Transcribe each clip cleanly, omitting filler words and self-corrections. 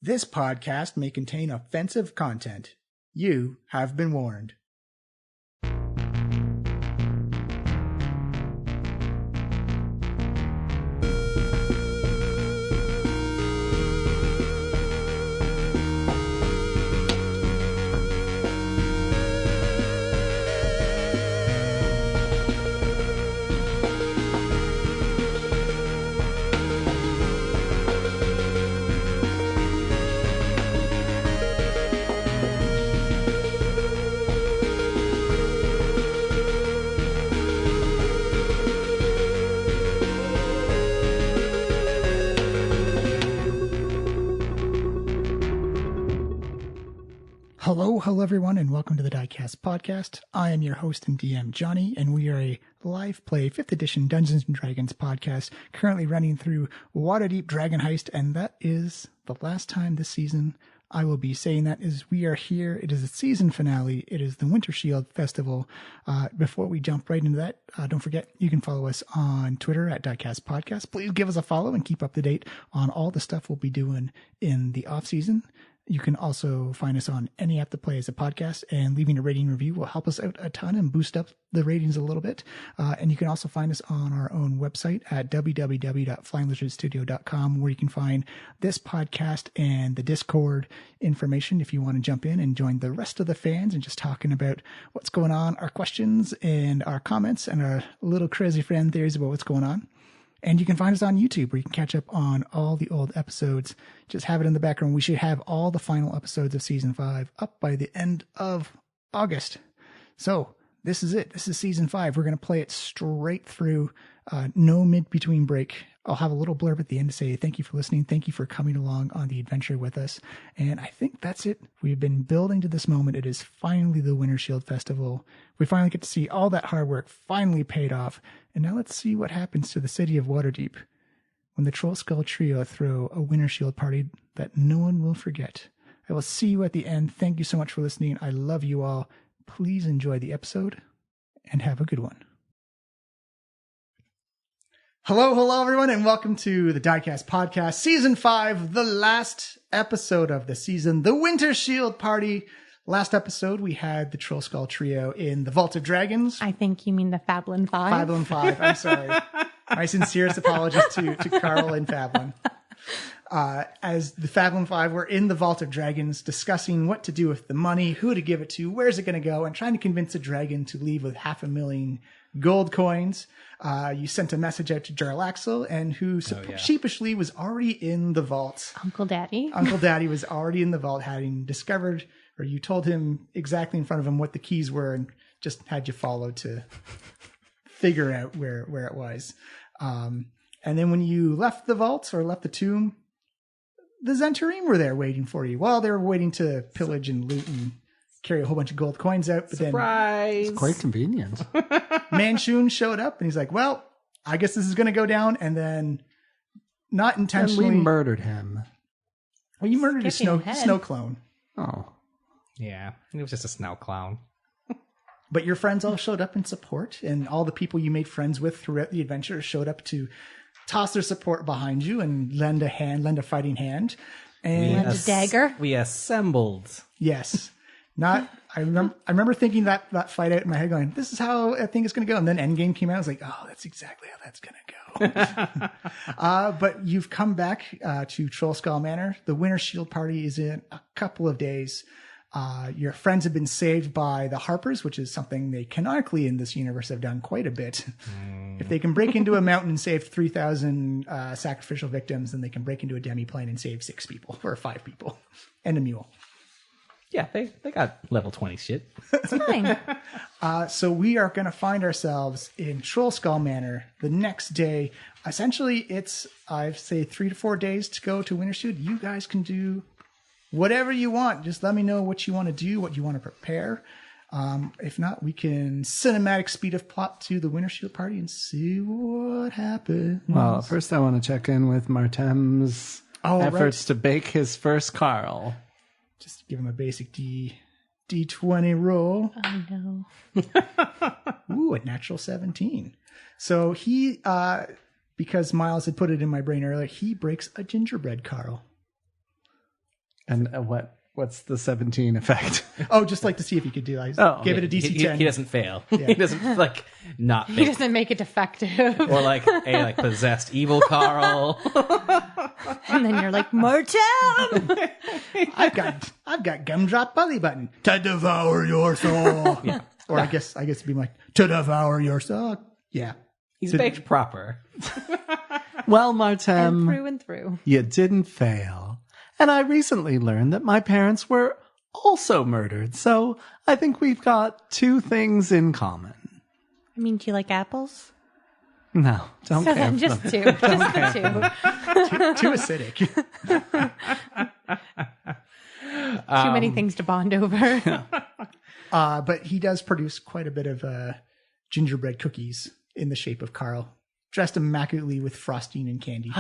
This podcast may contain offensive content. You have been warned. Hello everyone, and welcome to the Diecast podcast. I am your host and DM, Johnny, and we are a live play 5th edition Dungeons & Dragons podcast currently running through Waterdeep Dragon Heist, and that is the last time this season I will be saying that is we are here. It is a season finale. It is the Wintershield Festival. Before we jump right into that, don't forget, you can follow us on Twitter at Diecast Podcast. Please give us a follow and keep up to date on all the stuff we'll be doing in the off season. You can also find us on any app that plays a podcast, and leaving a rating review will help us out a ton and boost up the ratings a little bit. And you can also find us on our own website at www.flyinglizardstudio.com, where you can find this podcast and the Discord information if you want to jump in and join the rest of the fans and just talking about what's going on, our questions and our comments and our little crazy friend theories about what's going on. And you can find us on YouTube, where you can catch up on all the old episodes. Just have it in the background. We should have all the final episodes of Season 5 up by the end of August. So this is it. This is Season 5. We're going to play it straight through. No mid-between break. I'll have a little blurb at the end to say thank you for listening. Thank you for coming along on the adventure with us. And I think that's it. We've been building to this moment. It is finally the Wintershield Festival. We finally get to see all that hard work finally paid off. And now let's see what happens to the city of Waterdeep when the Trollskull Trio throw a Wintershield party that no one will forget. I will see you at the end. Thank you so much for listening. I love you all. Please enjoy the episode and have a good one. Hello, everyone, and welcome to the Diecast podcast, Season 5, the last episode of the season, the Wintershield Party. Last episode, we had the Trollskull Trio in the Vault of Dragons. I think you mean the Fablin 5. Fablin 5, I'm sorry. My sincerest apologies to Carl and Fablin. As the Fablin 5 were in the Vault of Dragons discussing what to do with the money, who to give it to, where's it going to go, and trying to convince a dragon to leave with 500,000 gold coins. You sent a message out to Jarlaxle, and who sheepishly was already in the vault. Uncle Daddy Was already in the vault, having discovered, or you told him exactly in front of him what the keys were, and just had you follow to figure out where it was. And then when you left the vault, or left the tomb, the Zentarim were there waiting for you. Well, they were waiting to pillage and loot and carry a whole bunch of gold coins out. But Surprise! It's quite convenient. Manshun showed up, and he's like, well, I guess this is going to go down. And then, not intentionally... And we murdered him. Well, you murdered a snow clone. Oh. Yeah, it was just a snow clown. But your friends all showed up in support, and all the people you made friends with throughout the adventure showed up to toss their support behind you and lend a fighting hand. And lend a dagger. We assembled. Yes. I remember thinking that fight out in my head, going, this is how I think it's going to go. And then Endgame came out. I was like, oh, that's exactly how that's going to go. But you've come back to Trollskull Manor. The Wintershield party is in a couple of days. Your friends have been saved by the Harpers, which is something they canonically in this universe have done quite a bit. If they can break into a mountain and save 3,000 sacrificial victims, then they can break into a demiplane and save 6 people or 5 people and a mule. Yeah, they got level 20 shit. It's fine. So we are going to find ourselves in Trollskull Manor the next day. Essentially, it's, I'd say, 3 to 4 days to go to Wintershield. You guys can do whatever you want. Just let me know what you want to do, what you want to prepare. If not, we can cinematic speed of plot to the Wintershield party and see what happens. Well, first I want to check in with Martem's efforts to bake his first Carl. Just give him a basic D20 roll. Oh, no. Ooh, a natural 17. So he, because Miles had put it in my brain earlier, he breaks a gingerbread Carl. And what's the 17 effect? Oh, just like to see if he could do that. Give it a DC 10. He doesn't fail. He doesn't like not. He doesn't make it defective. Or like a like possessed evil Carl. And then you're like, Martin! I've got gumdrop belly button to devour your soul. Yeah. Or I guess it'd be like to devour your soul. Yeah. He's baked proper. Well, Martem, and through. you didn't fail. And I recently learned that my parents were also murdered, so I think we've got two things in common. I mean, do you like apples? No, don't So care. then just two. Just the two. Too acidic. Too many things to bond over. But he does produce quite a bit of gingerbread cookies in the shape of Carl, dressed immaculately with frosting and candy.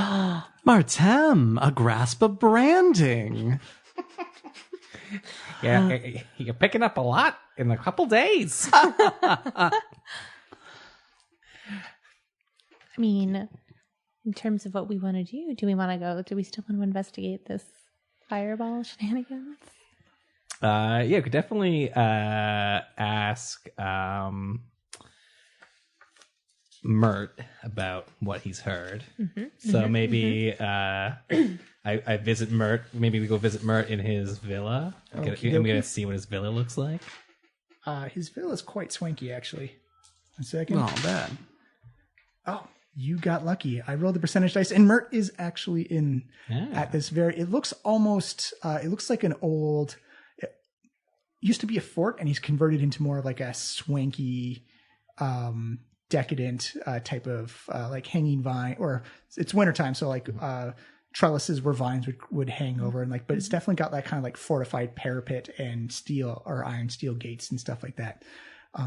Martem, a grasp of branding. Yeah, you're picking up a lot in a couple days. I mean, in terms of what we want to do we want to go? Do we still want to investigate this fireball shenanigans? Yeah, we could definitely ask Mert about what he's heard. So maybe I visit Mert. Maybe we go visit Mert in his villa. I'm gonna see what his villa looks like. His villa is quite swanky, actually. 1 second. Oh, bad. Oh, you got lucky. I rolled the percentage dice, and Mert is actually in at this very. It looks almost. It looks like an old. It used to be a fort, and he's converted into more of like a swanky, decadent type of like hanging vine. Or it's wintertime, so like trellises where vines would hang over, and like. But it's definitely got that kind of like fortified parapet and steel or iron steel gates and stuff like that.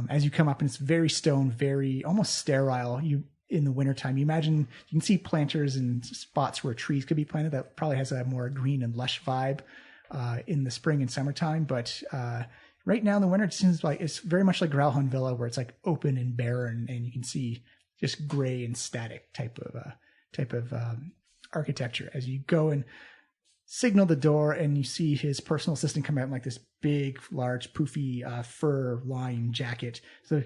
As you come up, and it's very stone, very almost sterile. In the wintertime, you imagine you can see planters and spots where trees could be planted. That probably has a more green and lush vibe in the spring and summertime. But right now in the winter, it seems like it's very much like Growlhound Villa, where it's like open and barren, and you can see just gray and static type of architecture. As you go and signal the door, and you see his personal assistant come out in like this big, large, poofy fur-lined jacket. So,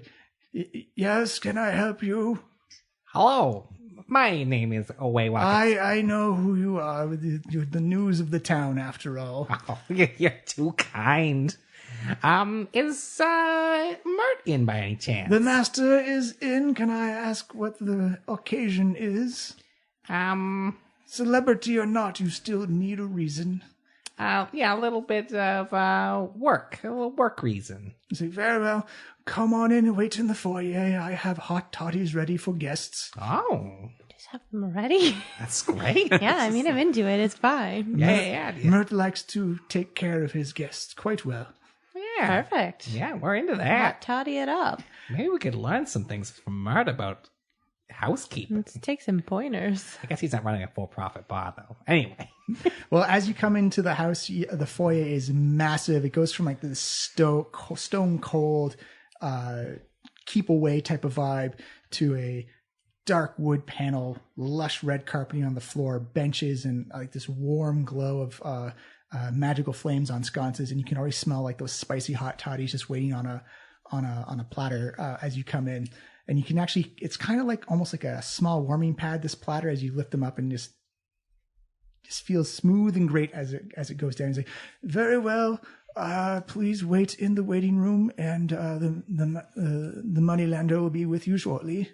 yes, can I help you? Hello, my name is Owewa. I know who you are. You're the news of the town, after all. Oh, you're too kind. Is Mert in by any chance? The master is in. Can I ask what the occasion is? Celebrity or not, you still need a reason. Yeah, a little bit of work, a little work reason. You say, very well. Come on in and wait in the foyer. I have hot toddies ready for guests. Oh, Just have them ready. that's great. Yeah, I mean, I'm into it. It's fine. Yeah. Mert likes to take care of his guests quite well. Yeah. Perfect. Yeah, we're into Hot that. toddy it up. Maybe we could learn some things from Mert about housekeeping. Let's take some pointers. I guess he's not running a for-profit bar, though. Anyway. Well, as you come into the house, the foyer is massive. It goes from like this stone cold, keep away type of vibe to a dark wood panel, lush red carpeting on the floor, benches, and like this warm glow of magical flames on sconces. And you can already smell like those spicy hot toddies just waiting on a platter as you come in. And you can actually, it's kind of like almost like a small warming pad, this platter, as you lift them up, and just feels smooth and great as it goes down. He's like, very well, please wait in the waiting room, and the moneylender will be with you shortly.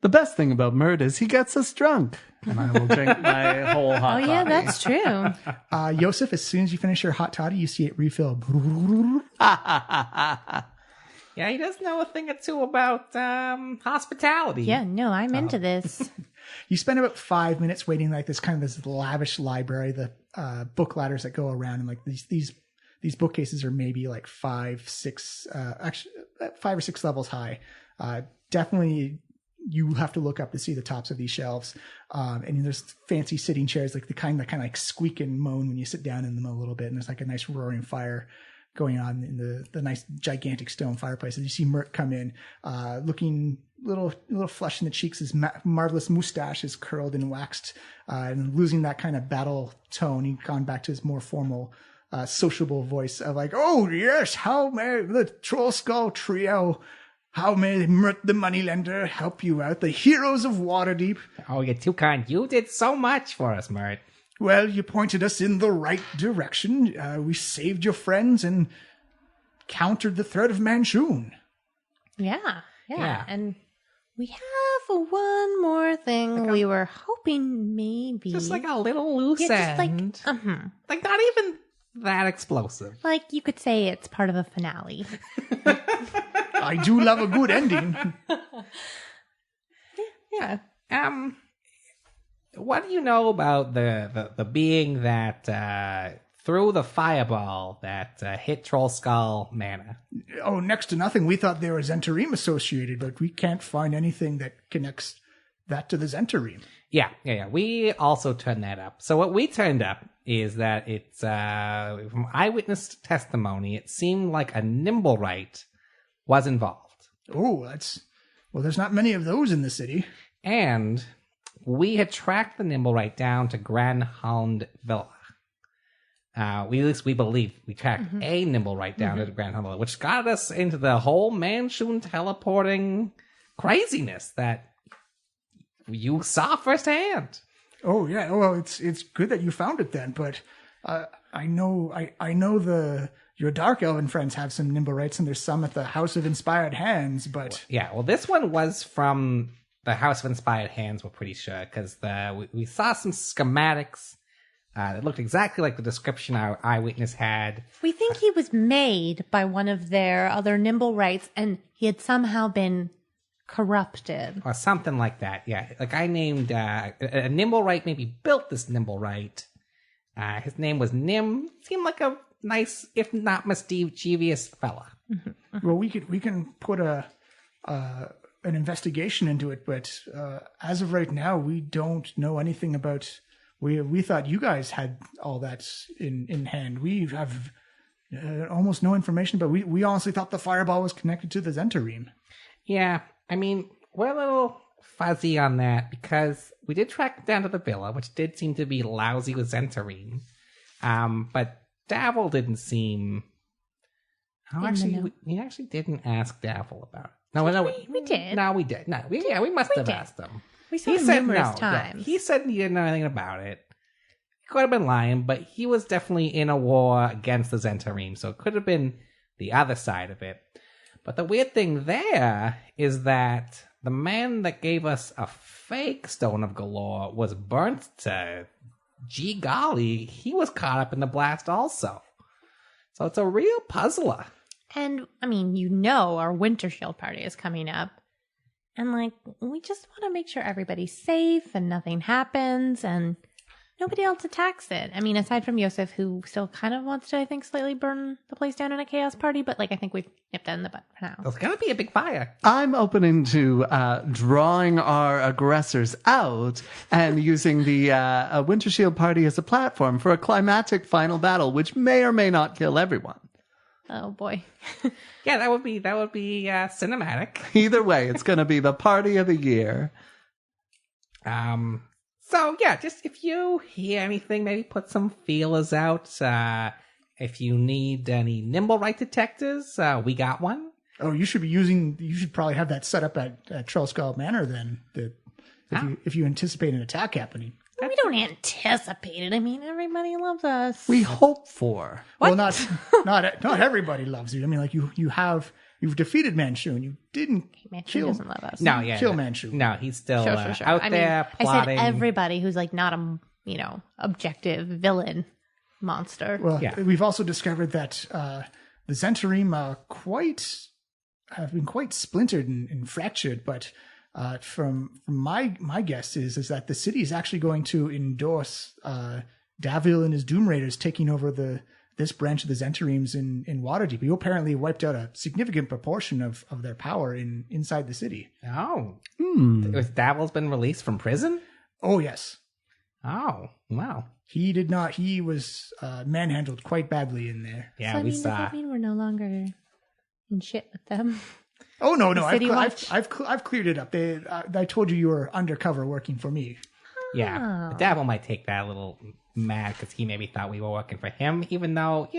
The best thing about Mert is he gets us drunk. And I will drink my whole hot Oh, yeah, toddy. that's true. Yosef, as soon as you finish your hot toddy, you see it refill. Yeah, he does know a thing or two about hospitality. Yeah, no, I'm into this. You spend about 5 minutes waiting, like this lavish library, the book ladders that go around, and like these bookcases are maybe like 5 or 6 levels high. Definitely, you have to look up to see the tops of these shelves. And there's fancy sitting chairs, like the kind that kind of like squeak and moan when you sit down in them a little bit. And there's like a nice roaring fire going on in the nice gigantic stone fireplaces. You see Mert come in, looking little flush in the cheeks. His marvelous mustache is curled and waxed, and losing that kind of battle tone. He's gone back to his more formal, sociable voice of like, "Oh yes, how may the Trollskull Trio, how may Mert the Moneylender help you out? The heroes of Waterdeep." Oh, you're too kind. You did so much for us, Mert. Well, you pointed us in the right direction. We saved your friends and countered the threat of Manchun. Yeah. And we have one more thing we were hoping maybe. Just like a little loose end. Like not even that explosive. Like you could say it's part of a finale. I do love a good ending. Yeah. What do you know about the being that threw the fireball that hit Trollskull Manor? Oh, next to nothing. We thought there was Zentarim associated, but we can't find anything that connects that to the Zentarim. Yeah. We also turned that up. So what we turned up is that it's from eyewitness testimony. It seemed like a Nimblewright was involved. Oh, there's not many of those in the city. And we had tracked the Nimblewright down to Grand Hound Villa. At least we believe we tracked a Nimblewright down to the Grand Hound Villa, which got us into the whole Manchun teleporting craziness that you saw firsthand. Oh yeah, well it's good that you found it then, but I know your Dark Elven friends have some Nimblewrights, and there's some at the House of Inspired Hands, but well, this one was from the House of Inspired Hands, we're pretty sure, because we saw some schematics that looked exactly like the description our eyewitness had. We think he was made by one of their other Nimblewrights, and he had somehow been corrupted. Or something like that, yeah. Like I named a Nimblewright, maybe built this Nimblewright. His name was Nim. Seemed like a nice, if not mischievous fella. Well, we can put an investigation into it, but as of right now, we don't know anything about. We thought you guys had all that in hand. We have almost no information, but we honestly thought the fireball was connected to the Zentarim. Yeah, I mean, we're a little fuzzy on that because we did track down to the villa, which did seem to be lousy with Zentarim. But Davil didn't seem. We actually didn't ask Davil about it. No, we did. No, we did. No, we must have asked him. We saw him numerous times. Yeah, he said he didn't know anything about it. He could have been lying, but he was definitely in a war against the Zentarim, so it could have been the other side of it. But the weird thing there is that the man that gave us a fake Stone of Galore was burnt to, gee golly, he was caught up in the blast also. So it's a real puzzler. And, I mean, our Wintershield party is coming up. And, we just want to make sure everybody's safe and nothing happens and nobody else attacks it. I mean, aside from Yosef, who still kind of wants to, I think, slightly burn the place down in a chaos party. But, I think we've nipped that in the butt for now. There's going to be a big fire. I'm opening to drawing our aggressors out and using the Wintershield party as a platform for a climactic final battle, which may or may not kill everyone. Oh, boy. Yeah, that would be cinematic. Either way, it's going to be the party of the year. So, yeah, just if you hear anything, maybe put some feelers out. If you need any Nimblewright detectors, we got one. Oh, you should probably have that set up at Trollskull Manor then, if you anticipate an attack happening. We don't anticipate it. I mean, everybody loves us. We hope for. What? Well, not everybody loves you. I mean, you've defeated Manchun. You didn't Manchun doesn't love us. No, yeah, kill Manchun. No, he's still sure. out there plotting. I said everybody who's not a objective villain monster. Well, yeah. We've also discovered that the Zentarim have been quite splintered and fractured, but. From my guess is that the city is actually going to endorse Davil and his Doom Raiders taking over this branch of the Zentarims in Waterdeep. You apparently wiped out a significant proportion of their power inside the city. Oh, Davil's been released from prison? Oh yes. Oh wow. He did not. He was manhandled quite badly in there. Yeah, So, we does saw. that mean we're no longer in shit with them? Oh no, The City Watch? I've cleared it up. I told you were undercover working for me. Yeah, the devil might take that a little mad because he maybe thought we were working for him, even though,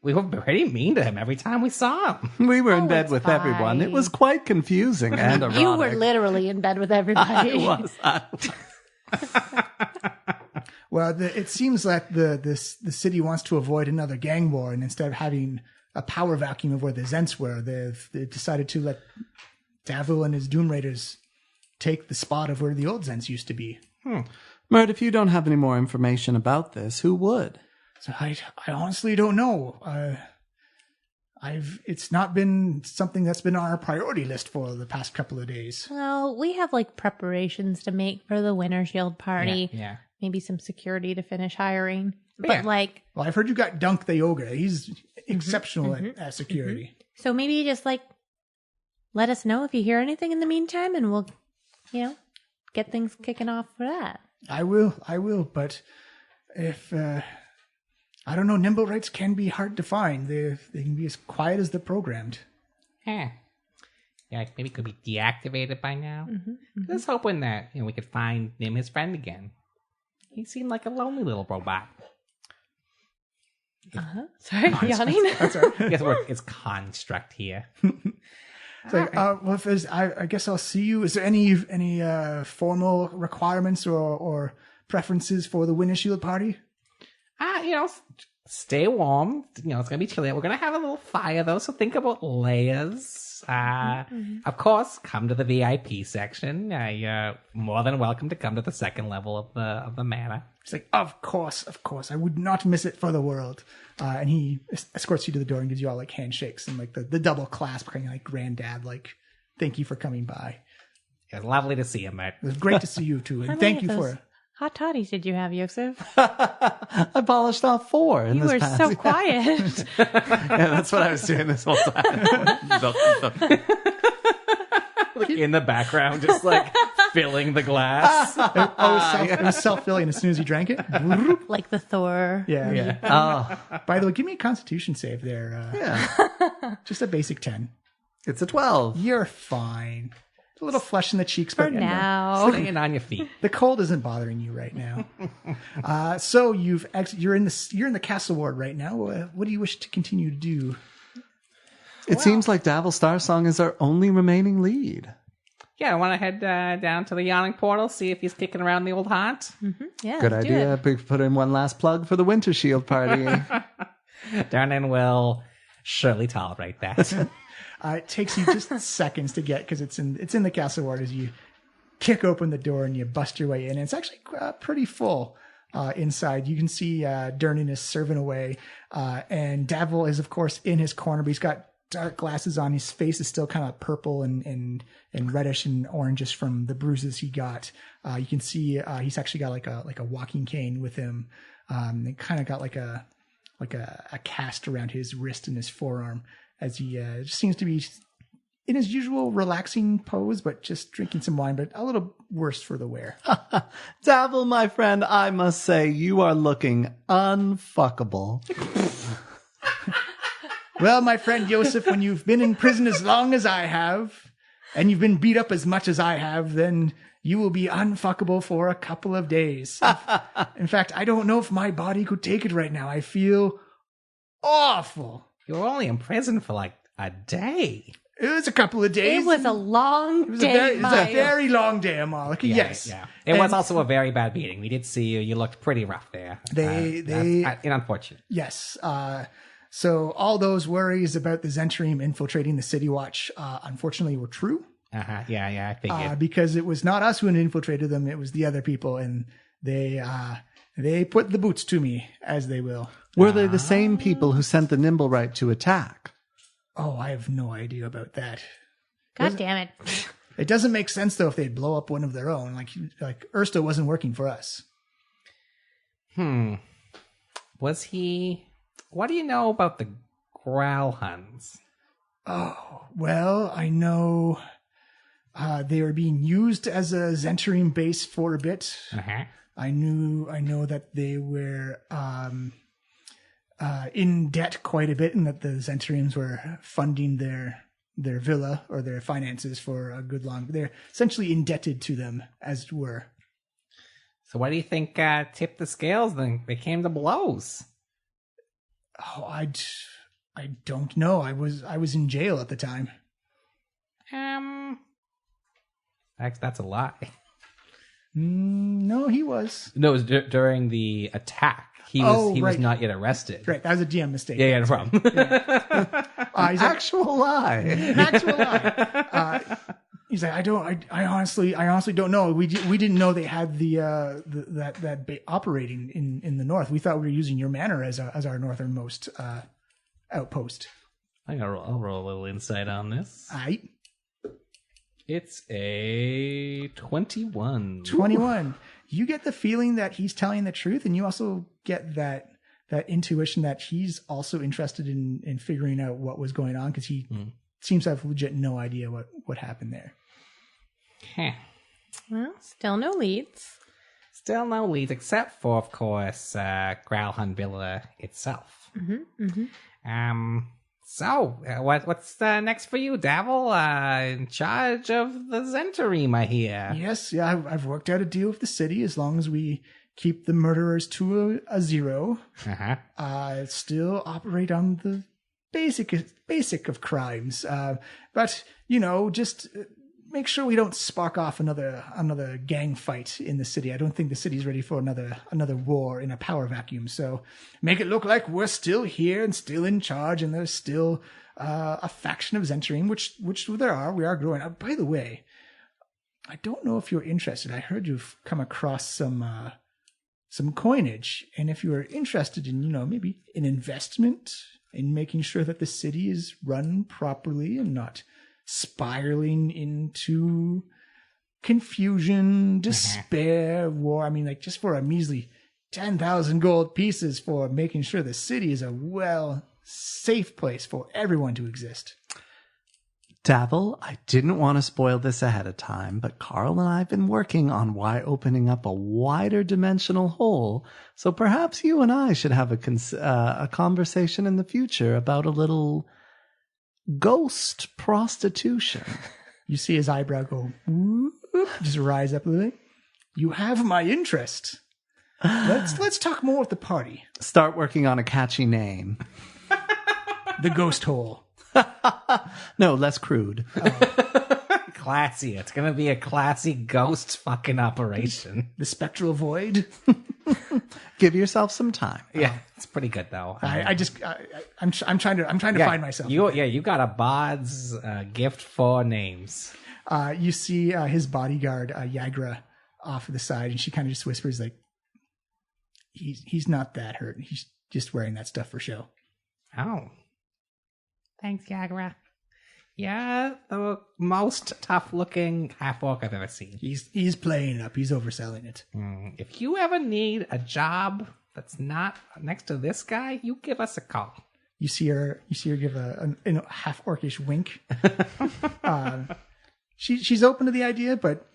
we were pretty mean to him every time we saw him. We were in bed it's with everyone. It fine. was quite confusing and erotic. You were literally in bed with everybody. I was. Well, it seems that the city wants to avoid another gang war, and instead of having a power vacuum of where the Zents were, they've decided to let Davil and his Doom Raiders take the spot of where the old Zents used to be. Mert, if you don't have any more information about this, who would? So I honestly don't know. It's not been something that's been on our priority list for the past couple of days. Well, we have preparations to make for the Wintershield party. Yeah. Maybe some security to finish hiring. Yeah. But Well, I've heard you got Dunk the Ogre. He's exceptional at security. so maybe just let us know if you hear anything in the meantime, and we'll, get things kicking off for that. I will, but if I don't know, nimble rights can be hard to find. They can be as quiet as they're programmed. Yeah, maybe it could be deactivated by now. Just hoping that we could find him, his friend again. He seemed like a lonely little robot. Sorry, yawning. That's all right. I guess it's construct here. It's like, well, if there's, I guess I'll see you. Is there any formal requirements or preferences for the Wintershield party? Stay warm. It's gonna be chilly. We're gonna have a little fire though, so think about layers. Of course, come to the VIP section. You're more than welcome to come to the second level of the manor. He's like, of course, I would not miss it for the world. And he escorts you to the door and gives you all handshakes and the double clasp, kind of granddad, thank you for coming by. It was lovely to see you, Matt. It was great to see you too, and How thank many you of for those hot toddies did you have, Yosef? I polished off 4 in You this were past. so quiet. Yeah, that's what I was doing this whole time. In the background, just filling the glass. It was self-filling as soon as you drank it. Like the Thor. Yeah. Oh, By the way, give me a Constitution save there. yeah. Just a basic 10. It's a 12. You're fine. A little flush in the cheeks, For but now. Staying on your feet. the cold isn't bothering you right now. So you're in the castle ward right now. What do you wish to continue to do? It seems like Davil Starsong is our only remaining lead. Yeah, I want to head down to the Yawning Portal, see if he's kicking around the old haunt. Yeah, Good let's do idea. it. Put in one last plug for the Wintershield party. Darnan will surely tolerate that. It takes you just seconds to get, because it's in the castle ward as you kick open the door and you bust your way in. And it's actually pretty full inside. You can see Dernan is serving away, and Davil is of course in his corner, but he's got dark glasses on. His face is still kind of purple and reddish and orangish from the bruises he got. You can see he's actually got like a walking cane with him. They kind of got like a cast around his wrist and his forearm, as he just seems to be in his usual relaxing pose, but just drinking some wine, but a little worse for the wear. Davil, my friend, I must say you are looking unfuckable. Well, my friend Yosef, when you've been in prison as long as I have, and you've been beat up as much as I have, then you will be unfuckable for a couple of days. In fact, I don't know if my body could take it right now. I feel awful. You were only in prison for a day. It was a couple of days. It was a long day. It was a very long day, Amalek. Yes. Yeah. It was also a very bad beating. We did see you. You looked pretty rough there. That's unfortunate. Yes. So all those worries about the Zentrim infiltrating the City Watch, unfortunately, were true. Yeah, I figured. Because it was not us who had infiltrated them; it was the other people, and they put the boots to me, as they will. Were they the same people who sent the Nimblewright to attack? Oh, I have no idea about that. God damn it. It doesn't make sense though if they blow up one of their own. Like Ersto wasn't working for us. Was he? What do you know about the Growlhuns? Oh, well, I know they were being used as a Zentrim base for a bit. I know that they were in debt quite a bit, and that the Zentarians were funding their villa or their finances for a good long. They're essentially indebted to them, as it were. So what do you think tipped the scales? Then they came to blows. Oh, I don't know. I was in jail at the time. That's a lie. No, he was. No, it was during the attack. He was not yet arrested. Right, that was a DM mistake. Yeah, no problem. Actual lie. Actual lie. He's like, I honestly don't know. We didn't know they had that operating in the north. We thought we were using your manor as our northernmost outpost. I'll roll a little insight on this. Aight. It's a 21. 21. You get the feeling that he's telling the truth, and you also get that intuition that he's also interested in figuring out what was going on, because he seems to have legit no idea what happened there. Huh. Well, still no leads. Still no leads, except for, of course, Growlhund Villa itself. So, what's next for you, Davil? In charge of the Zentarim, I hear. Yes, yeah, I've worked out a deal with the city. As long as we keep the murderers to a zero, still operate on the basic of crimes. But just make sure we don't spark off another gang fight in the city. I don't think the city's ready for another war in a power vacuum. So make it look like we're still here and still in charge, and there's still a faction of Zentarim, which there are. We are growing. By the way, I don't know if you're interested. I heard you've come across some coinage, and if you are interested in maybe an investment in making sure that the city is run properly and not spiraling into confusion, despair, war. I mean, like, just for a measly 10,000 gold pieces for making sure the city is a safe place for everyone to exist. Davil, I didn't want to spoil this ahead of time, but Carl and I have been working on why opening up a wider dimensional hole, so perhaps you and I should have a conversation in the future about a little ghost prostitution. You see his eyebrow go whoop, just rise up a little bit. You have my interest. Let's talk more at the party. Start working on a catchy name. The Ghost Hole. No, less crude. Classy. It's gonna be a classy ghost fucking operation. The Spectral Void. Give yourself some time. Yeah, it's pretty good though. I'm trying to find myself. You got a Bod's gift for names. You see his bodyguard Yagra off to the side, and she kind of just whispers like, "He's not that hurt. He's just wearing that stuff for show." Oh, Thanks, Yagra. yeah, the most tough-looking half-orc I've ever seen. He's playing up. He's overselling it. If you ever need a job that's not next to this guy, you give us a call. You see her give a half orcish wink. She's open to the idea, but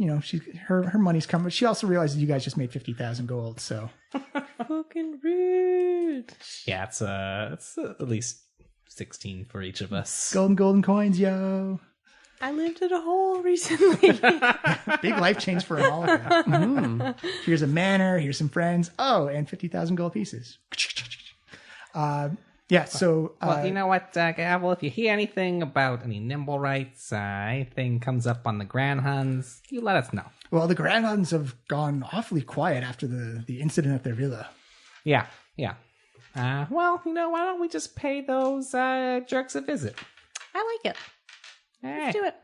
her money's coming. But she also realizes you guys just made 50,000 gold, so Fucking rude. Yeah, it's at least 16 for each of us. golden coins, yo. I lived in a hole recently. Big life change for all of them. Here's a manor. Here's some friends. Oh, and 50,000 gold pieces. Yeah. So, well, you know what, Gavel? If you hear anything about any nimble rights, anything comes up on the Grandhuns, you let us know. Well, the Grandhuns have gone awfully quiet after the incident at their villa. Yeah. Well, why don't we just pay those jerks a visit? I like it. All Let's right. do it.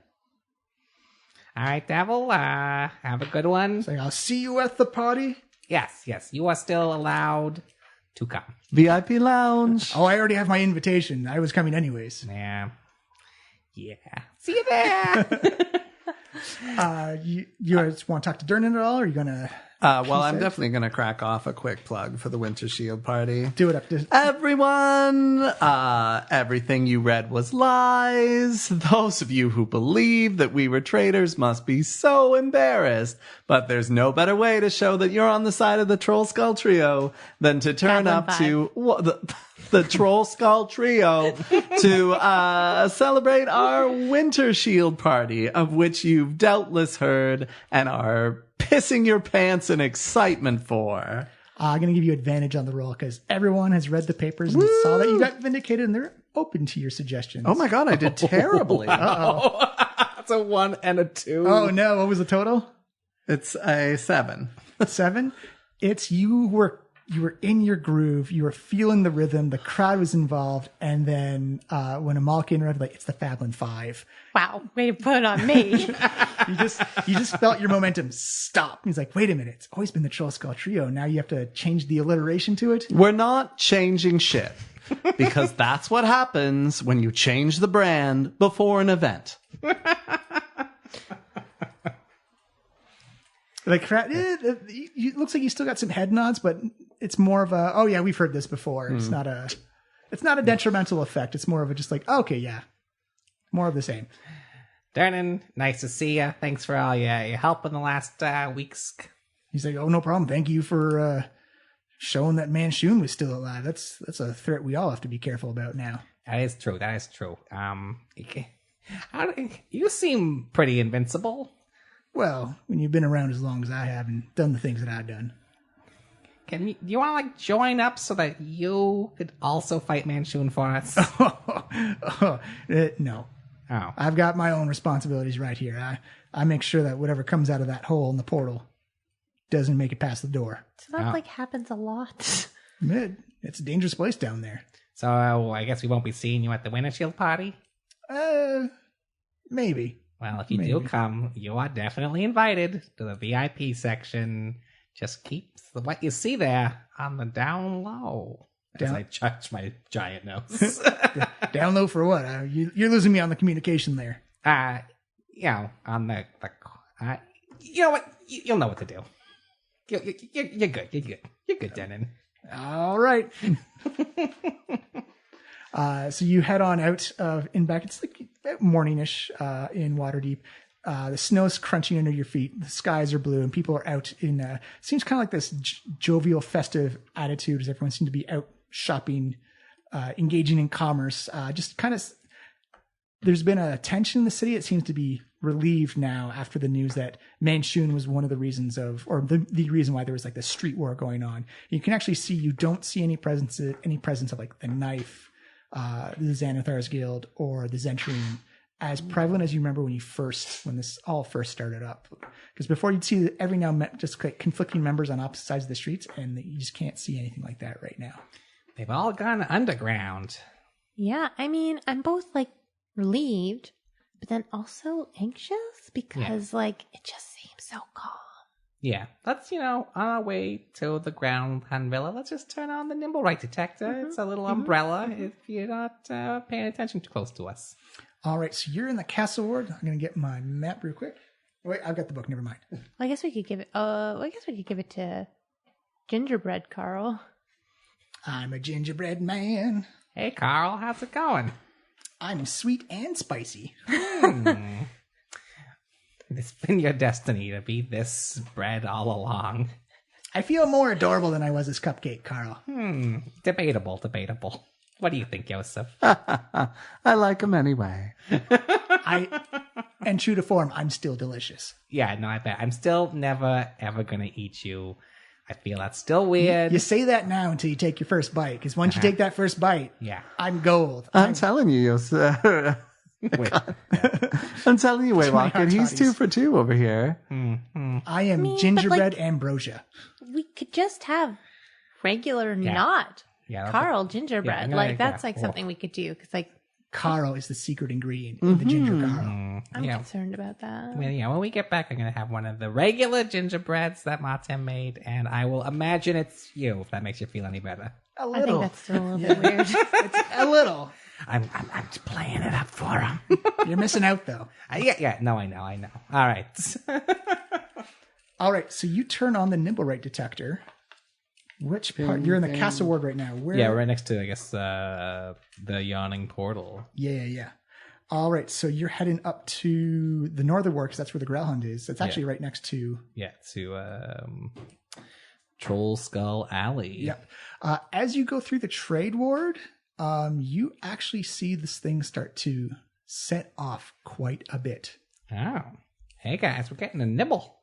All right, Davil, have a good one. So I'll see you at the party. Yes, you are still allowed to come. VIP lounge. Oh, I already have my invitation. I was coming anyways. Yeah. See you there. You guys want to talk to Durnan at all? Or are you gonna Well, I'm definitely going to crack off a quick plug for the Wintershield party. Do it up. Everyone, everything you read was lies. Those of you who believe that we were traitors must be so embarrassed. But there's no better way to show that you're on the side of the Trollskull Trio than to turn up to the Trollskull Trio to celebrate our Wintershield party, of which you've doubtless heard and are pissing your pants in excitement for. I'm going to give you advantage on the roll because everyone has read the papers and saw that you got vindicated and they're open to your suggestions. Oh my god, I did terribly. It's a 1 and a 2. Oh no, what was the total? It's a 7. 7? It's you were in your groove, you were feeling the rhythm, the crowd was involved, and then when Amal came around, like, it's the Fablin 5. Wow, way to put it on me. You just felt your momentum stop. He's like, wait a minute, it's always been the Trollskull Trio. Now you have to change the alliteration to it? We're not changing shit. Because that's what happens when you change the brand before an event. Like, it looks like you still got some head nods, but it's more of a, oh yeah, we've heard this before. It's not a detrimental effect. It's more of a just like, okay, yeah, more of the same. Dernan, nice to see you. Thanks for all your help in the last weeks. He's like, oh, no problem. Thank you for showing that Manshoon was still alive. That's a threat we all have to be careful about now. That is true. You seem pretty invincible. Well, when you've been around as long as I have and done the things that I've done. Do you want to join up so that you could also fight Manshoon for us? No. Oh. I've got my own responsibilities right here. I make sure that whatever comes out of that hole in the portal doesn't make it past the door. So that happens a lot. It's a dangerous place down there. So I guess we won't be seeing you at the Wintershield party? Maybe. Well, if you do come, you are definitely invited to the VIP section. Just keep what you see there on the down low. As I touch my giant nose. Down low for what? You're losing me on the communication there. On the you know what? You'll know what to do. You're good. You're good, Denon. All right. So you head on out in back. It's like morningish in Waterdeep. The snow's crunching under your feet. The skies are blue, and people are out in. Seems kind of like this jovial, festive attitude as everyone seems to be out shopping, engaging in commerce. Just kind of. There's been a tension in the city. It seems to be relieved now after the news that Manshoon was one of the reasons or the reason why there was like this street war going on. You can actually see you don't see any presence of like the knife, the Xanathar's Guild, or the Zentrine as prevalent as you remember when this all first started up. Because before you'd see every now and then just like conflicting members on opposite sides of the streets, and you just can't see anything like that right now. They've all gone underground. Yeah, I mean, I'm both like relieved, but then also anxious because like it just seems so calm. Yeah, let's, on our way to the ground hand villa, let's just turn on the nimble right detector. Mm-hmm. It's a little umbrella if you're not paying attention too close to us. All right, so you're in the castle ward. I'm going to get my map real quick. Wait, I've got the book. Never mind. I guess we could give it. To Gingerbread Carl. I'm a gingerbread man. Hey, Carl, how's it going? I'm sweet and spicy. It's been your destiny to be this bread all along. I feel more adorable than I was as Cupcake, Carl. Debatable. What do you think, Joseph? I like him anyway. And true to form, I'm still delicious. Yeah, no, I bet. I'm still never, ever going to eat you. I feel that's still weird. You say that now until you take your first bite, because once you take that first bite, I'm gold. I'm telling you, Joseph. I'm telling you, Waylock, he's 2 for 2 over here. Mm-hmm. I am gingerbread ambrosia. We could just have regular not Carl gingerbread. That's something we could do because Carl is the secret ingredient in the ginger Carl. I'm concerned about that. When we get back, I'm going to have one of the regular gingerbreads that Martin made, and I will imagine it's you, if that makes you feel any better. A little. I think that's still a little bit weird. It's a little. I'm just playing it up for him. You're missing out, though. No, I know. All right. All right, so you turn on the Nimblewright detector. Which part? You're in the castle ward right now. Where? Yeah, right next to, I guess, the yawning portal. Yeah. All right, so you're heading up to the northern ward because that's where the Growlhound is. It's actually right next to... Yeah, to Trollskull Alley. Yep. As you go through the trade ward, you actually see this thing start to set off quite a bit. Oh. Hey, guys, we're getting a nibble.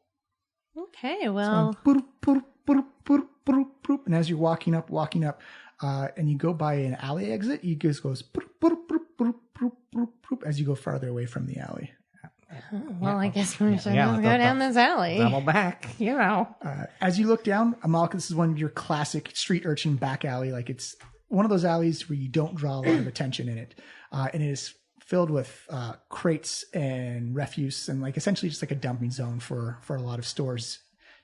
Okay, well... And as you're walking up, and you go by an alley exit, you just goes as you go farther away from the alley. Well, I guess we should go down this alley. Double back, you know. As you look down, Amalka, this is one of your classic street urchin back alley. Like, it's one of those alleys where you don't draw a lot of attention in it. And it is filled with crates and refuse and like essentially just like a dumping zone for a lot of stores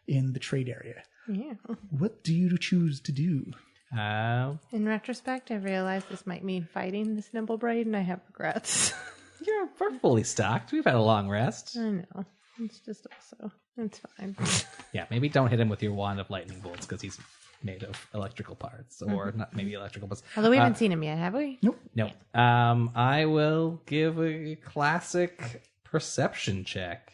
in the trade area. Yeah. What do you choose to do? In retrospect, I realized this might mean fighting this Nimblebraid, and I have regrets. We're fully stocked. We've had a long rest. I know. It's just also, it's fine. Yeah, maybe don't hit him with your wand of lightning bolts because he's made of electrical parts, or not maybe electrical parts. Although we haven't seen him yet, have we? Nope. No. I will give a classic perception check.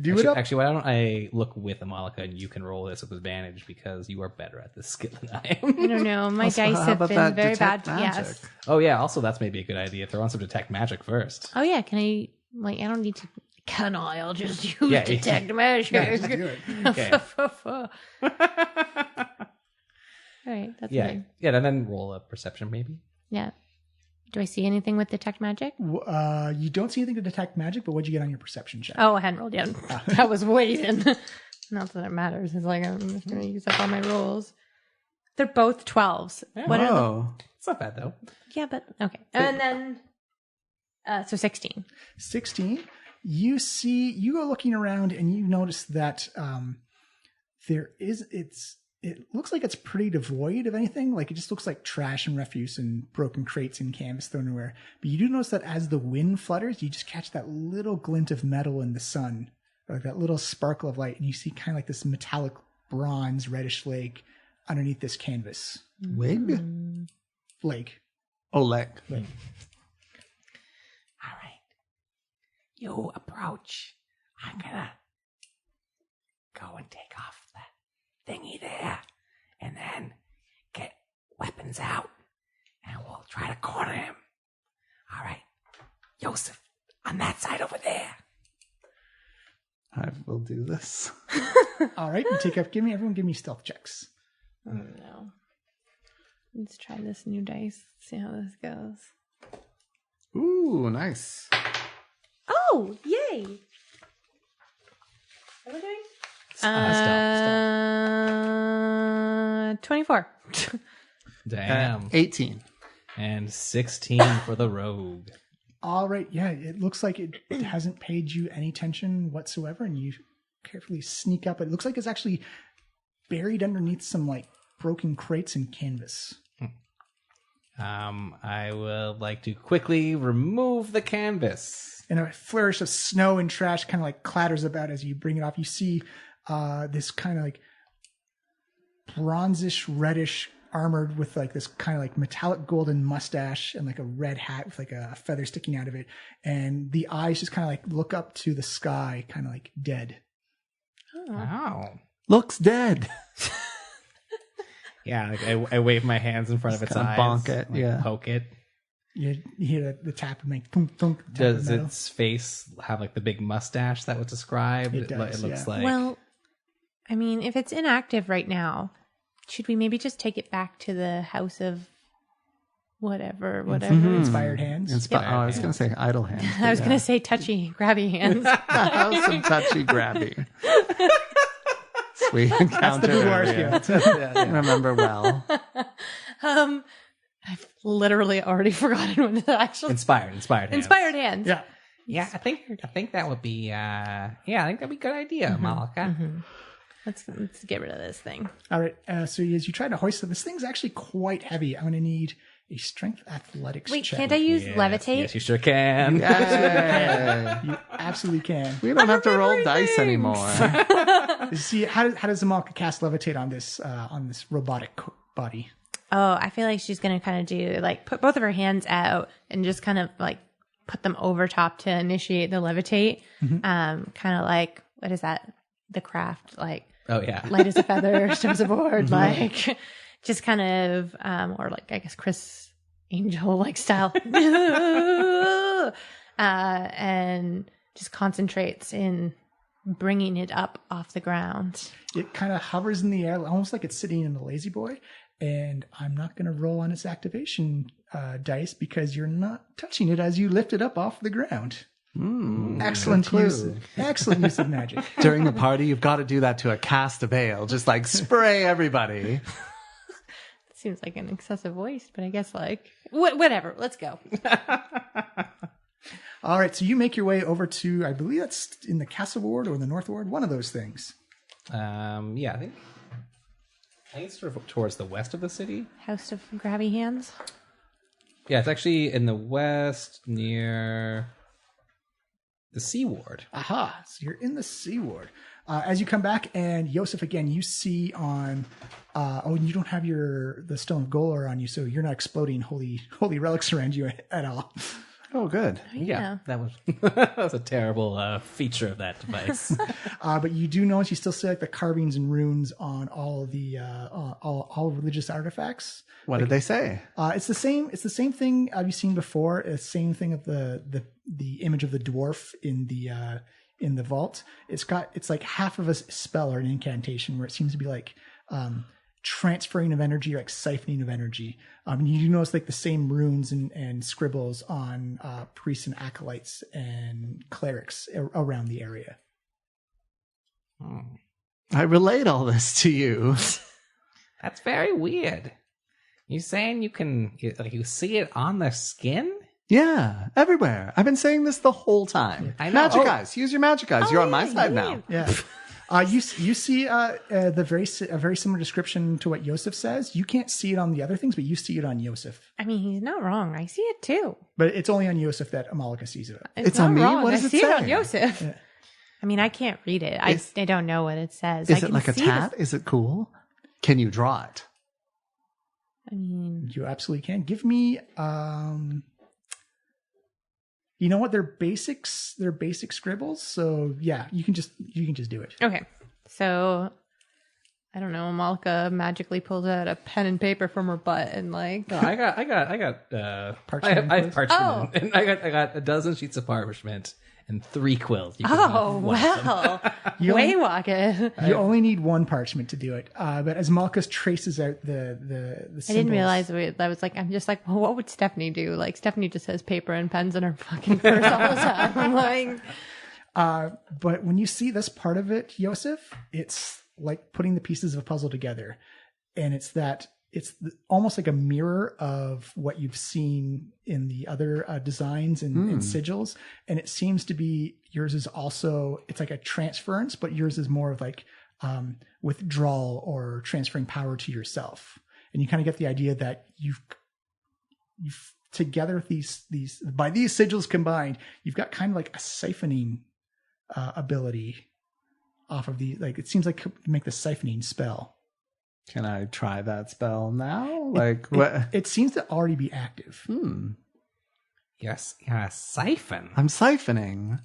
Actually, why don't I look with Amalika and you can roll this with advantage because you are better at this skill than I am. I don't know. My dice have been very bad. Yes. Oh, yeah. Also, that's maybe a good idea. Throw on some detect magic first. Oh, yeah. Can I, I don't need to. Can I? I'll just use detect magic. Yeah, just do it. Okay. All right. That's fine. Yeah, and then roll a perception maybe. Yeah. Do I see anything with detect magic? You don't see anything to detect magic, but what'd you get on your perception check? Oh, I hadn't rolled yet. That was waiting. Not that it matters. It's like I'm just going to use up all my rolls. They're both 12s. Yeah. It's not bad, though. Yeah, but okay. And then, so 16. 16. You go looking around and you notice that it looks like it's pretty devoid of anything. Like, it just looks like trash and refuse and broken crates and canvas thrown everywhere. But you do notice that as the wind flutters, you just catch that little glint of metal in the sun, like that little sparkle of light. And you see kind of like this metallic bronze reddish lake underneath this canvas. Wig? Lake. Oh, leg. All right. You approach. I'm gonna go and take off that thingy there, and then get weapons out, and we'll try to corner him. All right. Joseph, on that side over there. I will do this. All right. Everyone give me stealth checks. Oh, no. Let's try this new dice. See how this goes. Ooh, nice. Oh, yay! What are we doing? Stealth. 24. Damn. 18. And 16 for the rogue. All right. Yeah, it looks like it hasn't paid you any attention whatsoever, and you carefully sneak up. It looks like it's actually buried underneath some like broken crates and canvas. I would like to quickly remove the canvas. And a flourish of snow and trash kind of like clatters about as you bring it off. You see this kind of like bronzish, reddish, armored with like this kind of like metallic golden mustache and like a red hat with like a feather sticking out of it. And the eyes just kind of like look up to the sky, kind of like dead. Oh. Wow. Looks dead. Yeah, like I wave my hands in front of its eyes. Bonk it, like poke it. You hear the tap and like thunk, thunk. Does its face have like the big mustache that was described? It does, It looks yeah. like. Well, I mean, if it's inactive right now, should we maybe just take it back to the house of whatever? Inspired hands. I was going to say idle hands. I was going to say touchy, grabby hands. House of touchy grabby. Sweet encounter. That's the boudoir skill. Remember well. I've literally already forgotten what it actually. Inspired hands. Inspired hands. Yeah. Yeah, I think that would be I think that'd be a good idea, Malika. Let's get rid of this thing. All right. So as you try to hoist it, this thing's actually quite heavy. I'm going to need a strength athletics Wait, check. can't I use levitate? Yes, you sure can. You absolutely can. We don't have to roll dice anymore. See, how does Amalka cast levitate on this robotic body? Oh, I feel like she's going to kind of do like put both of her hands out and just kind of like put them over top to initiate the levitate. Kind of like, what is that? The craft, like, Oh, yeah. light as a feather, stems aboard, like, just kind of, or like, I guess, Chris Angel, like, style. And just concentrates in bringing it up off the ground. It kind of hovers in the air, almost like it's sitting in a lazy boy. And I'm not going to roll on its activation dice because you're not touching it as you lift it up off the ground. Excellent use of magic. During the party, you've got to do that to a cast of ale. Just like spray everybody. Seems like an excessive waste, but I guess like whatever. Let's go. All right, so you make your way over to, I believe that's in the Castle Ward or the North Ward, one of those things. Yeah, I think it's sort of towards the west of the city. House of Grabby Hands. Yeah, it's actually in the west near the Sea Ward. Aha, so you're in the Sea Ward. As you come back, and Yosef, again, you see on... you don't have the Stone of Golor on you, so you're not exploding holy relics around you at all. Oh, good. Yeah, that was a terrible feature of that device. But you do notice you still see like the carvings and runes on all the all religious artifacts. What did they say? It's the same. It's the same thing you've seen before. It's the same thing of the image of the dwarf in the vault. It's like half of a spell or an incantation where it seems to be like transferring of energy, like siphoning of energy. You notice like the same runes and scribbles on priests and acolytes and clerics around the area. I relate all this to you. That's very weird. You saying you see it on the skin? Yeah, everywhere. I've been saying this the whole time. I know. Magic eyes. Use your magic eyes. You're on my side now. Yeah. You see a very similar description to what Yosef says. You can't see it on the other things, but you see it on Yosef. I mean, he's not wrong. I see it too. But it's only on Yosef that Amalika sees it. It's not on me? wrong. What does I it see say? it on Yosef. Yeah. I mean, I can't read it. I don't know what it says. Is it like a tat? Is it cool? Can you draw it? I mean, You absolutely can. Give me you know what? They're basics. They're basic scribbles. So yeah, you can just do it. okay. So I don't know. Malka magically pulls out a pen and paper from her butt and like. No, I got Parchment. I have parchment. Oh. And I got a dozen sheets of parchment and 3 quills. You can Oh have one of them. well, You way only- walk it. You only need one parchment to do it. But as Malchus traces out the symbols, I didn't realize that was like. I'm just like, well, what would Stephanie do? Like Stephanie just has paper and pens in her fucking purse all the time. I'm like, but when you see this part of it, Yosef, it's like putting the pieces of a puzzle together, and it's almost like a mirror of what you've seen in the other designs and sigils. And it seems to be yours is also, it's like a transference, but yours is more of like withdrawal or transferring power to yourself. And you kind of get the idea that you've together these by these sigils combined, you've got kind of like a siphoning ability off of the, like, it seems like to make the siphoning spell. Can I try that spell now? Like what? It seems to already be active. Yes, yeah, siphon. I'm siphoning.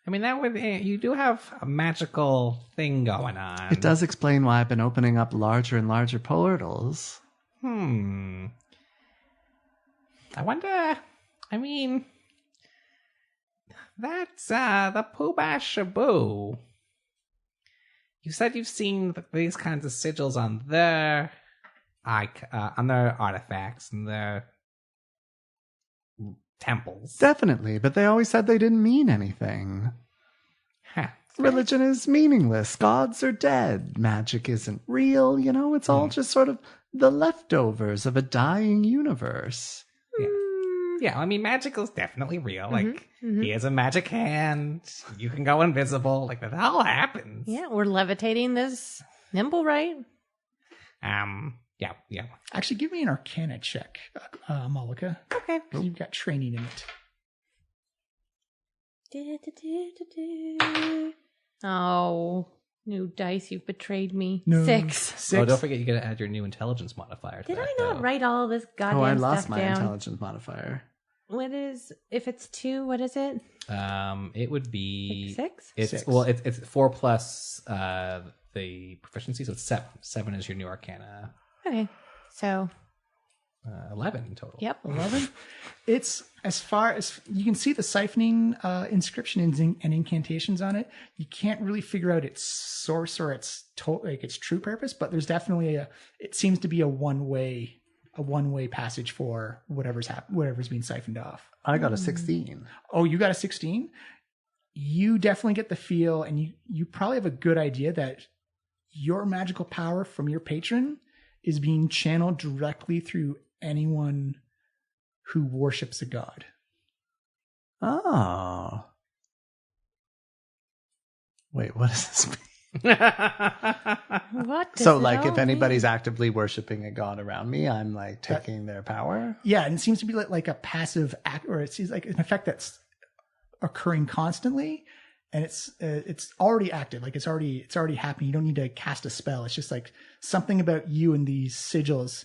I mean, that would you do have a magical thing going on. It does explain why I've been opening up larger and larger portals. I wonder. I mean, that's the Pooh-Bah Shaboo. You said you've seen these kinds of sigils on their artifacts and their temples. Definitely, but they always said they didn't mean anything. Huh. Religion is meaningless. Gods are dead. Magic isn't real. You know, it's all just sort of the leftovers of a dying universe. Yeah, I mean, magic is definitely real. Like, he has a magic hand. You can go invisible. Like, that all happens. yeah, we're levitating this nimble, right? Yeah, Yeah. Actually, give me an Arcana check, Malika. Okay. Because you've got training in it. Oh, new dice, you've betrayed me. No. 6. Oh, don't forget you got to add your new intelligence modifier to Did that, I not though. write all of this goddamn Oh, I stuff lost my down? intelligence modifier. What is, if it's 2, what is it? It would be 6? It's 6. well, it's 4 plus the proficiency, so it's 7. 7 is your new Arcana. Okay, so 11 in total. yep. 11. It's as far as you can see the siphoning inscriptions and incantations on it. You can't really figure out its source or its its true purpose, but there's definitely it seems to be a one-way passage for whatever's being siphoned off. I got a 16. Oh, you got a 16? You definitely get the feel, and you probably have a good idea that your magical power from your patron is being channeled directly through anyone who worships a god. Oh. Wait, what does this mean? What does So, it like, all if anybody's mean? actively worshiping a god around me, I'm, like, taking their power? Yeah, and it seems to be like a passive act, or it seems like an effect that's occurring constantly, and it's already active. Like it's already happening. You don't need to cast a spell. It's just like something about you and these sigils.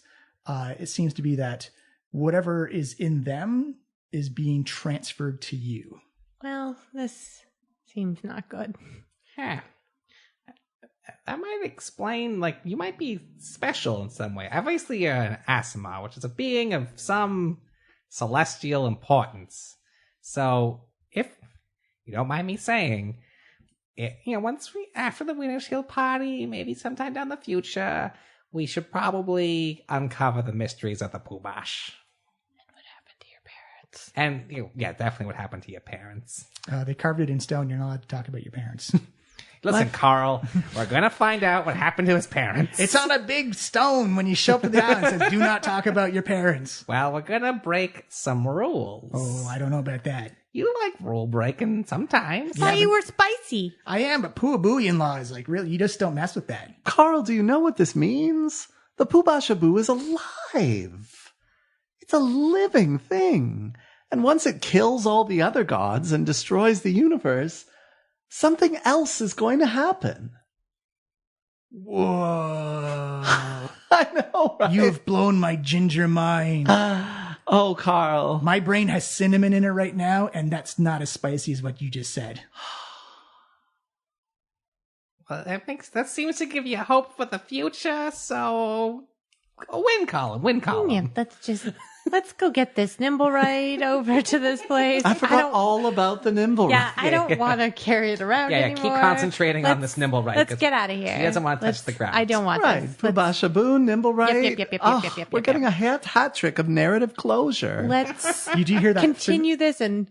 It seems to be that whatever is in them is being transferred to you. Well, this seems not good. Huh. That might explain, like, you might be special in some way. Obviously, you're an Asima, which is a being of some celestial importance. So, if you don't mind me saying, after the Wintershield party, maybe sometime down the future, we should probably uncover the mysteries of the Pubash. And what happened to your parents? And, definitely what happened to your parents. They carved it in stone. You're not allowed to talk about your parents. Listen, Carl, we're going to find out what happened to his parents. It's on a big stone when you show up to the island. It says, do not talk about your parents. Well, we're going to break some rules. Oh, I don't know about that. You like rule breaking sometimes. I thought you were spicy. I am, but Puabuian law is like, really, you just don't mess with that. Carl, do you know what this means? The Pubashabu is alive. It's a living thing. And once it kills all the other gods and destroys the universe, something else is going to happen. Whoa. I know, right? You have blown my ginger mind. Oh, Carl. My brain has cinnamon in it right now, and that's not as spicy as what you just said. Well, that seems to give you hope for the future, so win column. Yeah, let's go get this nimble ride over to this place. I forgot all about the nimble. Yeah, I don't want to carry it around anymore. Keep concentrating on this nimble ride. Let's get out of here. He doesn't want to touch the ground. I don't want Right. this. Pubashabu, nimble right. Yep. We're getting a hat trick of narrative closure. Let's You do hear that? continue this and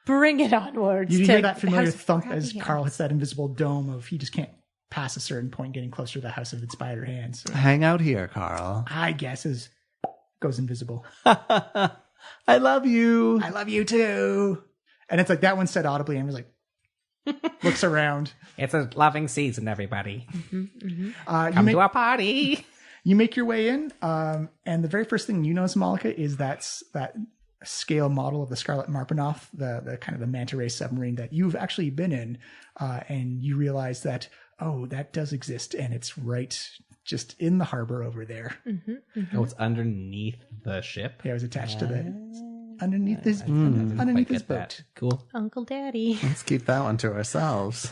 bring it onwards. You do to hear that familiar House thump Crabby as Hands. Carl hits that invisible dome of he just can't pass a certain point getting closer to the House of the Spider Hands. So Hang out here, Carl. I guess goes invisible. I love you. I love you too. And it's like that one said audibly and was like, looks around. It's a loving season, everybody. You Come make, to our party. you make your way in, and the very first thing you notice, Malika, is that scale model of the Scarlet Marpanoff, the kind of the manta ray submarine that you've actually been in, and you realize that, oh, that does exist, and it's right just in the harbor over there. Oh, it's underneath the ship. Yeah, it was attached to underneath his Didn't underneath quite his get boat. that. Cool. Uncle Daddy. Let's keep that one to ourselves.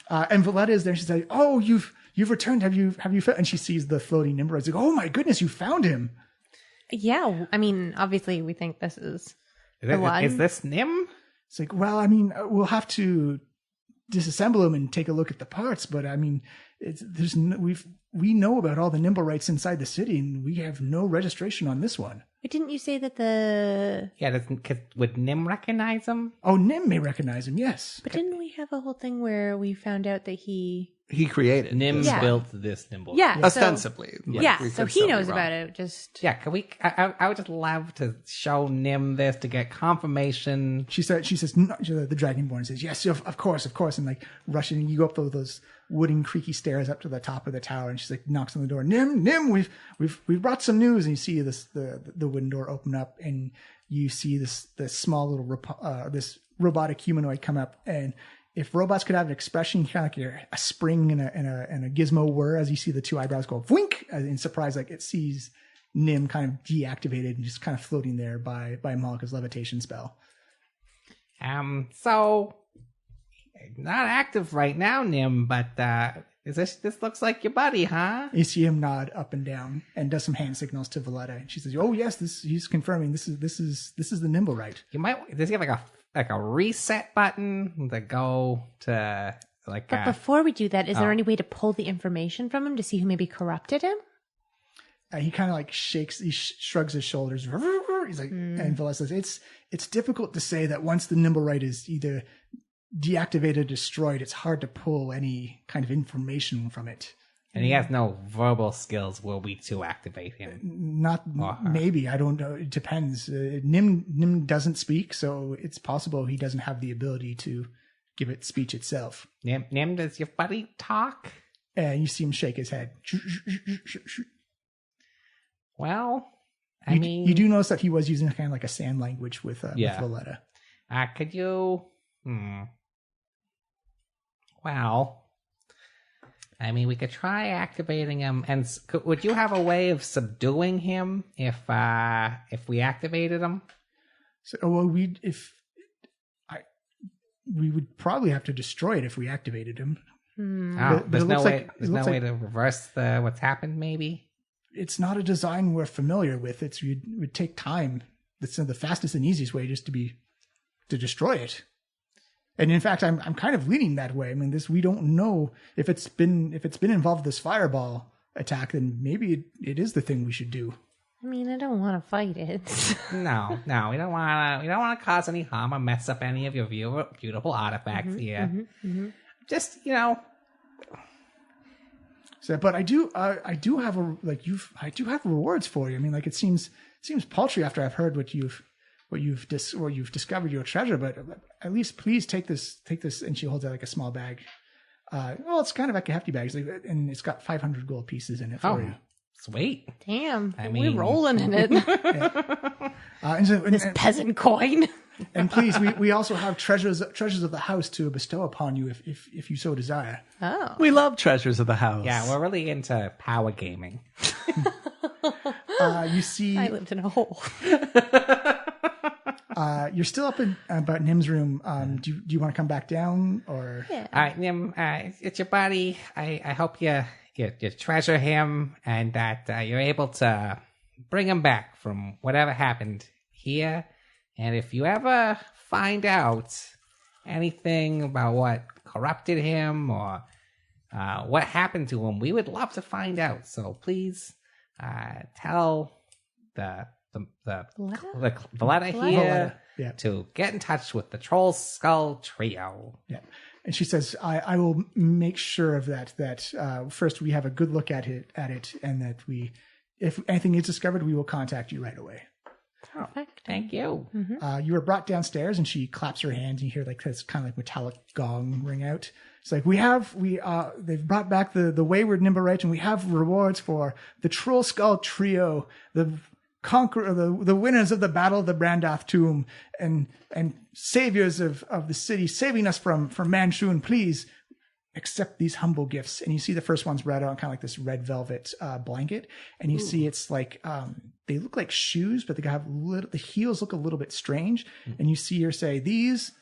And Valletta is there. She's like, "Oh, you've returned. Have you found?" And she sees the floating nimble. It's like, "Oh my goodness, you found him!" Yeah, I mean, obviously we think this is the one. Is this Nim? It's like, well, I mean, we'll have to disassemble him and take a look at the parts, but I mean, we know about all the nimble rights inside the city, and we have no registration on this one. But didn't you say that the... Yeah, would Nim recognize him? Oh, Nim may recognize him, yes. But didn't we have a whole thing where we found out that he he created. Nim Yeah. built this nimble. Yeah. Ostensibly. Yeah, we so could he still be knows wrong. about it. Just Yeah, can we? I would just love to show Nim this to get confirmation. She says, no, the Dragonborn says, yes, of course. And like rushing, you go up those wooden creaky stairs up to the top of the tower. And she's like, knocks on the door. Nim, we've brought some news. And you see the wooden door open up and you see this small little, this robotic humanoid come up. And if robots could have an expression, kind of like a spring and a gizmo whir, as you see the two eyebrows go wink in surprise, like it sees Nim kind of deactivated and just kind of floating there by Malika's levitation spell. So not active right now, Nim, but this looks like your buddy, huh? You see him nod up and down and does some hand signals to Valletta. And she says, "Oh yes, he's confirming this is the nimble right." Does he have like a reset button to go to like? But before we do that, is there any way to pull the information from him to see who maybe corrupted him? He kind of like shrugs his shoulders. He's like, and Valletta says, "It's difficult to say that once the nimble right is either deactivated or destroyed, it's hard to pull any kind of information from it." And he has no verbal skills were we to activate him. Maybe, I don't know. It depends. Nim doesn't speak, so it's possible he doesn't have the ability to give it speech itself. Nim, does your buddy talk? And you see him shake his head. Well, you do notice that he was using kind of like a sand language with Valletta. Could you? Well, I mean, we could try activating him, and would you have a way of subduing him if we activated him? So, we would probably have to destroy it if we activated him. There's no way to reverse what's happened. Maybe it's not a design we're familiar with. It would take time. That's the fastest and easiest way, just to destroy it. And in fact, I'm kind of leaning that way. I mean, we don't know if it's been involved with this fireball attack, then maybe it is the thing we should do. I mean, I don't want to fight it. No, we don't want to cause any harm or mess up any of your beautiful artifacts here. Just So, but I do have rewards for you. I mean, like it seems paltry after I've heard what you've discovered your treasure, but at least please take this. And she holds out like a small bag. It's kind of like a hefty bag, and it's got 500 gold pieces in it for you. Sweet. Damn, I we're mean- rolling in it. This Peasant coin. And please, we also have treasures of the house to bestow upon you if you so desire. Oh. We love treasures of the house. Yeah, we're really into power gaming. You see, I lived in a hole. you're still up in about Nim's room. Do you want to come back down or? Yeah. All right, Nim, it's your buddy. I hope you treasure him and that you're able to bring him back from whatever happened here. And if you ever find out anything about what corrupted him or what happened to him, we would love to find out. So please tell the Valletta here Yeah. to get in touch with the Trollskull Trio. Yeah. And she says, I will make sure of that first we have a good look at it, and that if anything is discovered, we will contact you right away. Perfect. Thank you. You were brought downstairs, and she claps her hands, and you hear like this kind of like metallic gong ring out. It's like they've brought back the wayward Nimbarite, and we have rewards for the Trollskull Trio, the conqueror, the winners of the Battle of the Brandath Tomb, and saviors of the city, saving us from Manchun. Please accept these humble gifts. And you see the first one's read on kind of like this red velvet blanket, and you see it's like they look like shoes, but they have the heels look a little bit strange. And you see her say, these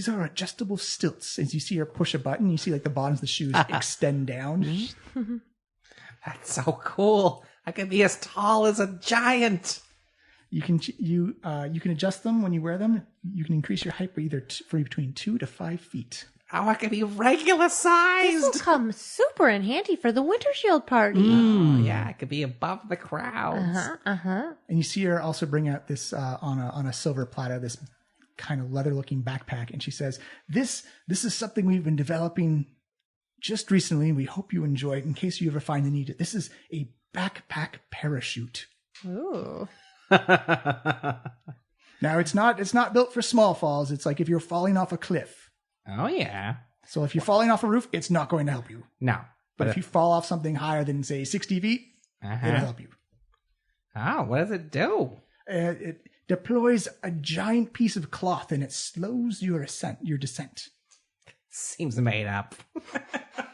are adjustable stilts. As you see her push a button, you see like the bottoms of the shoes extend down. That's so cool. I could be as tall as a giant. You can adjust them when you wear them. You can increase your height by for between 2 to 5 feet. Oh, I could be regular This will sized. come super in handy for the Wintershield party. Oh, yeah, I could be above the crowds. And you see her also bring out this on a silver platter, this kind of leather looking backpack, and she says, "This is something we've been developing just recently, and we hope you enjoy it in case you ever find the need. This is a backpack parachute. Ooh. Now, it's not built for small falls. It's like if you're falling off a cliff. Oh, yeah. So if you're falling off a roof, it's not going to help you. No. But if you fall off something higher than, say, 60 feet, it'll help you. Oh, what does it do? It deploys a giant piece of cloth and it slows your descent. Seems made up.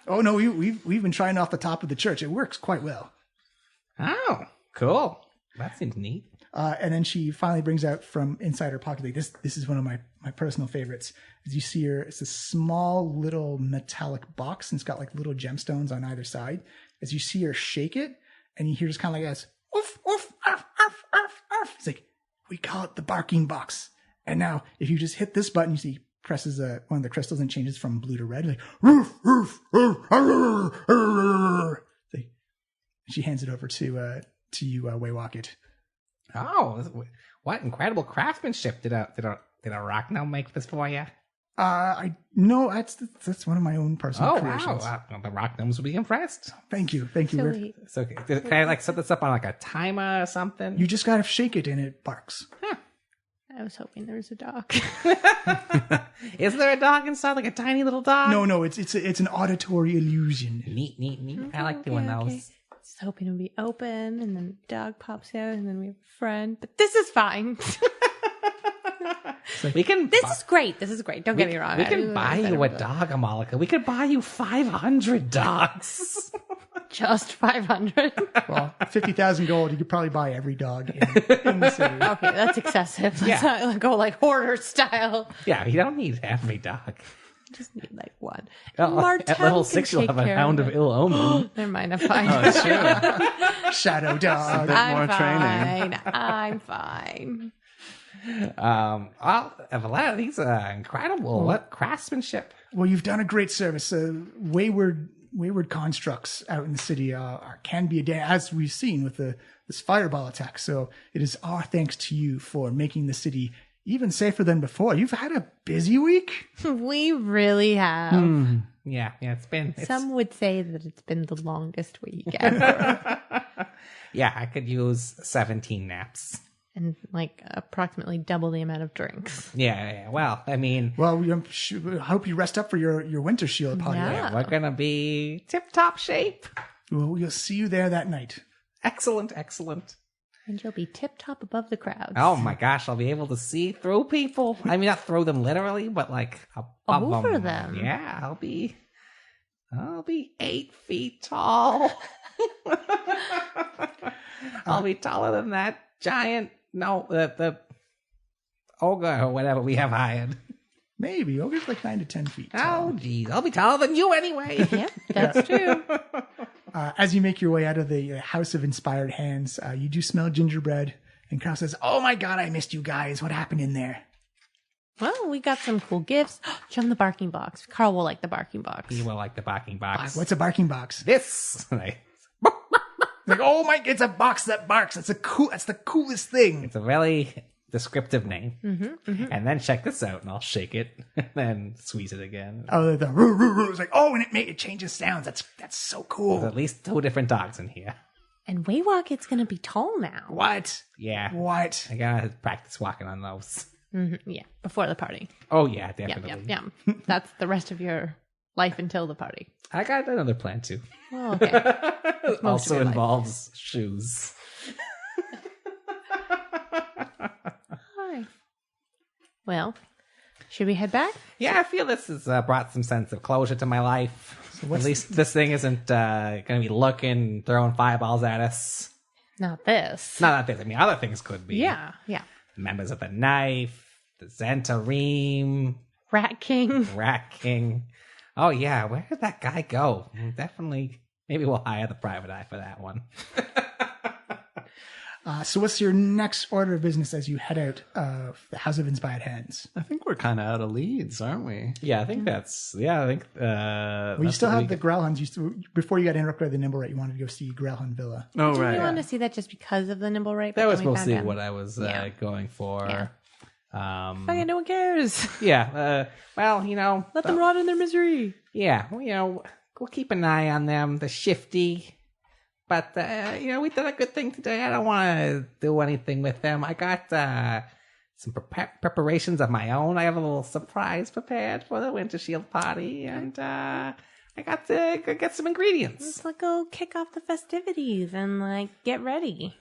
Oh no, we've been trying off the top of the church. It works quite well. Oh, cool. That seems neat. And then she finally brings out from inside her pocket. Like this is one of my personal favorites. As you see her, it's a small little metallic box and it's got like little gemstones on either side. As you see her shake it, and you hear just kind of like this, oof, oof, arf, arf, arf, arf. It's like, we call it the barking box. And now, if you just hit this button, you see presses one of the crystals and changes from blue to red. Like, roof, roof, roof, arr, arr. Like, she hands it over to you, Waywalk. Oh, what incredible craftsmanship did a rock gnome make this for you? I know that's one of my own personal creations. Wow. The rock gnomes will be impressed. Thank you. Sweet. So can I like set this up on like a timer or something? You just gotta shake it and it barks. I was hoping there was a dog. Is there a dog inside, like a tiny little dog? No, it's an auditory illusion. Neat. I like doing those. Okay. Just hoping it would be open, and then the dog pops out, and then we have a friend. But this is fine. We can. This is great. Don't get me wrong. We can buy you a dog, Amalika. We could buy you 500 dogs. Just 500. Well, 50,000 gold, you could probably buy every dog in the city. Okay, that's excessive. Let's not go like hoarder style. Yeah, you don't need every dog. Just need like one. At level 6, you'll have a hound of ill omen. Never mind, I'm fine. Oh, it's true. Shadow dog. I'm more training. I'm fine. Valetta, these are incredible. What craftsmanship. Well, you've done a great service. Wayward constructs out in the city can be a day, as we've seen with this fireball attack. So it is our thanks to you for making the city even safer than before. You've had a busy week. We really have. Yeah, it's been. Some would say that it's been the longest week ever. Yeah, I could use 17 naps. And like approximately double the amount of drinks. Yeah. Well, I mean... Well, I hope you rest up for your Wintershield party. Yeah. We're going to be tip-top shape. We'll see you there that night. Excellent. And you'll be tip-top above the crowds. Oh my gosh, I'll be able to see through people. I mean, not through them literally, but like above over them. Yeah, I'll be 8 feet tall. I'll be taller than that giant... No, the ogre or whatever we have hired. Maybe. Ogre's like 9 to 10 feet Oh, tall. geez. I'll be taller than you anyway. Yeah, that's true. As you make your way out of the House of Inspired Hands, you do smell gingerbread. And Carl says, "Oh my God, I missed you guys. What happened in there?" Well, we got some cool gifts. Show them the barking box. Carl will like the barking box. You will like the barking box. What's a barking box? This? Like, oh my, it's a box that barks. That's the coolest thing. It's a really descriptive name. And then check this out, and I'll shake it, and then squeeze it again. Oh, the roo, roo, roo. It's like, oh, and it changes sounds. That's so cool. There's at least 2 different dogs in here. And Waywalk, it's going to be tall now. What? Yeah. What? I gotta practice walking on those. Yeah, before the party. Oh, yeah, definitely. Yeah. That's the rest of your life until the party. I got another plan, too. Oh, okay. It also involves shoes. Hi. Well, should we head back? Yeah, I feel this has brought some sense of closure to my life. At least this thing isn't going to be looking, throwing fireballs at us. Not this. Not this. I mean, other things could be. Yeah. Members of the Knife, the Zentarim, Rat King. Oh, yeah. Where did that guy go? Definitely. Maybe we'll hire the private eye for that one. So what's your next order of business as you head out of the House of Inspired Hands? I think we're kind of out of leads, aren't we? Yeah, I think that's... Yeah, I think... Well, you still have the Growlhuns. Before you got interrupted by the Nimble Rat, you wanted to go see Growlhun Villa. Oh, Did right. we want to see that just because of the Nimble Rat? That was mostly what I was going for. Yeah. Yeah. No one cares. Yeah. Well, Let them rot in their misery. Yeah. we'll keep an eye on them. They're shifty. But, we did a good thing today. I don't want to do anything with them. I got some preparations of my own. I have a little surprise prepared for the Wintershield party. And I got to get some ingredients. Let's go kick off the festivities and, get ready.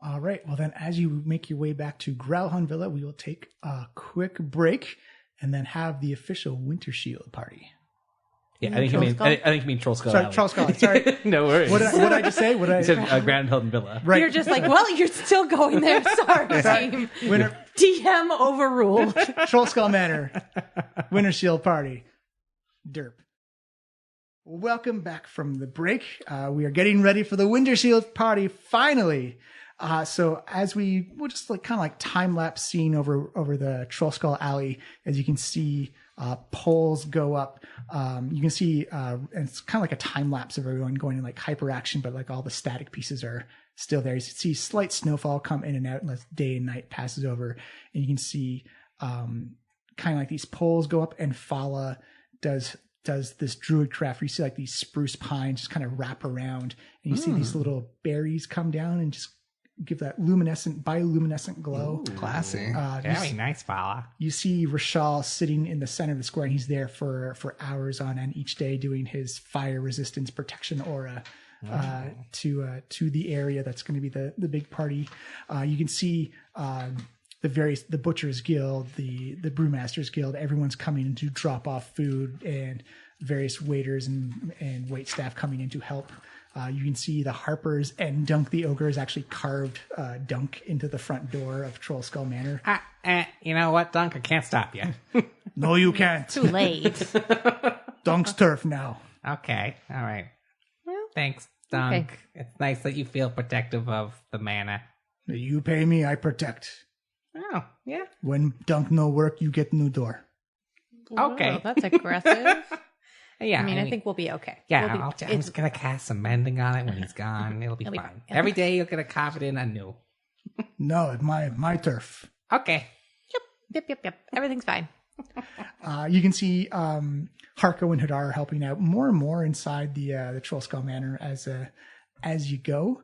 All right. Well, then, as you make your way back to Growlhound Villa, we will take a quick break and then have the official Wintershield party. Yeah, I think you mean Trollskull. Sorry, Alley. Trollskull. Sorry. No worries. What did I just say? You said Grand Hilton Villa. Right. You're just like, well, you're still going there. Sorry, team. DM overruled. Trollskull Manor, Wintershield party. Derp. Welcome back from the break. We are getting ready for the Wintershield party finally. So as we'll just kind of time lapse scene over the Trollskull Alley, as you can see, poles go up. You can see, and it's kind of like a time lapse of everyone going in hyper action, but all the static pieces are still there. You see slight snowfall come in and out as day and night passes over, and you can see kind of these poles go up, and Fala does this druid craft where you see these spruce pines just kind of wrap around, and you see these little berries come down and just give that bioluminescent glow. Ooh, classy. Very nice, Fala. You see Rashal sitting in the center of the square, and he's there for hours on end each day doing his fire resistance protection aura to the area that's going to be the big party. You can see the Butcher's Guild, the Brewmaster's Guild, everyone's coming in to drop off food, and various waiters and wait staff coming in to help. You can see the Harpers and Dunk the Ogre has actually carved Dunk into the front door of Trollskull Manor. You know what, Dunk? I can't stop you. No, you can't. Too late. Dunk's turf now. Okay. All right. Well, thanks, Dunk. Okay. It's nice that you feel protective of the manor. You pay me, I protect. Oh, yeah. When Dunk no work, you get new door. Okay. Whoa, that's aggressive. Yeah, I think we'll be okay. Yeah, I'm just going to cast some mending on it when he's gone. It'll be fine. Every day you're going to carve it in anew. No, my turf. Okay. Yep. Everything's fine. You can see Harko and Hadar helping out more and more inside the Trollskull Manor as you go,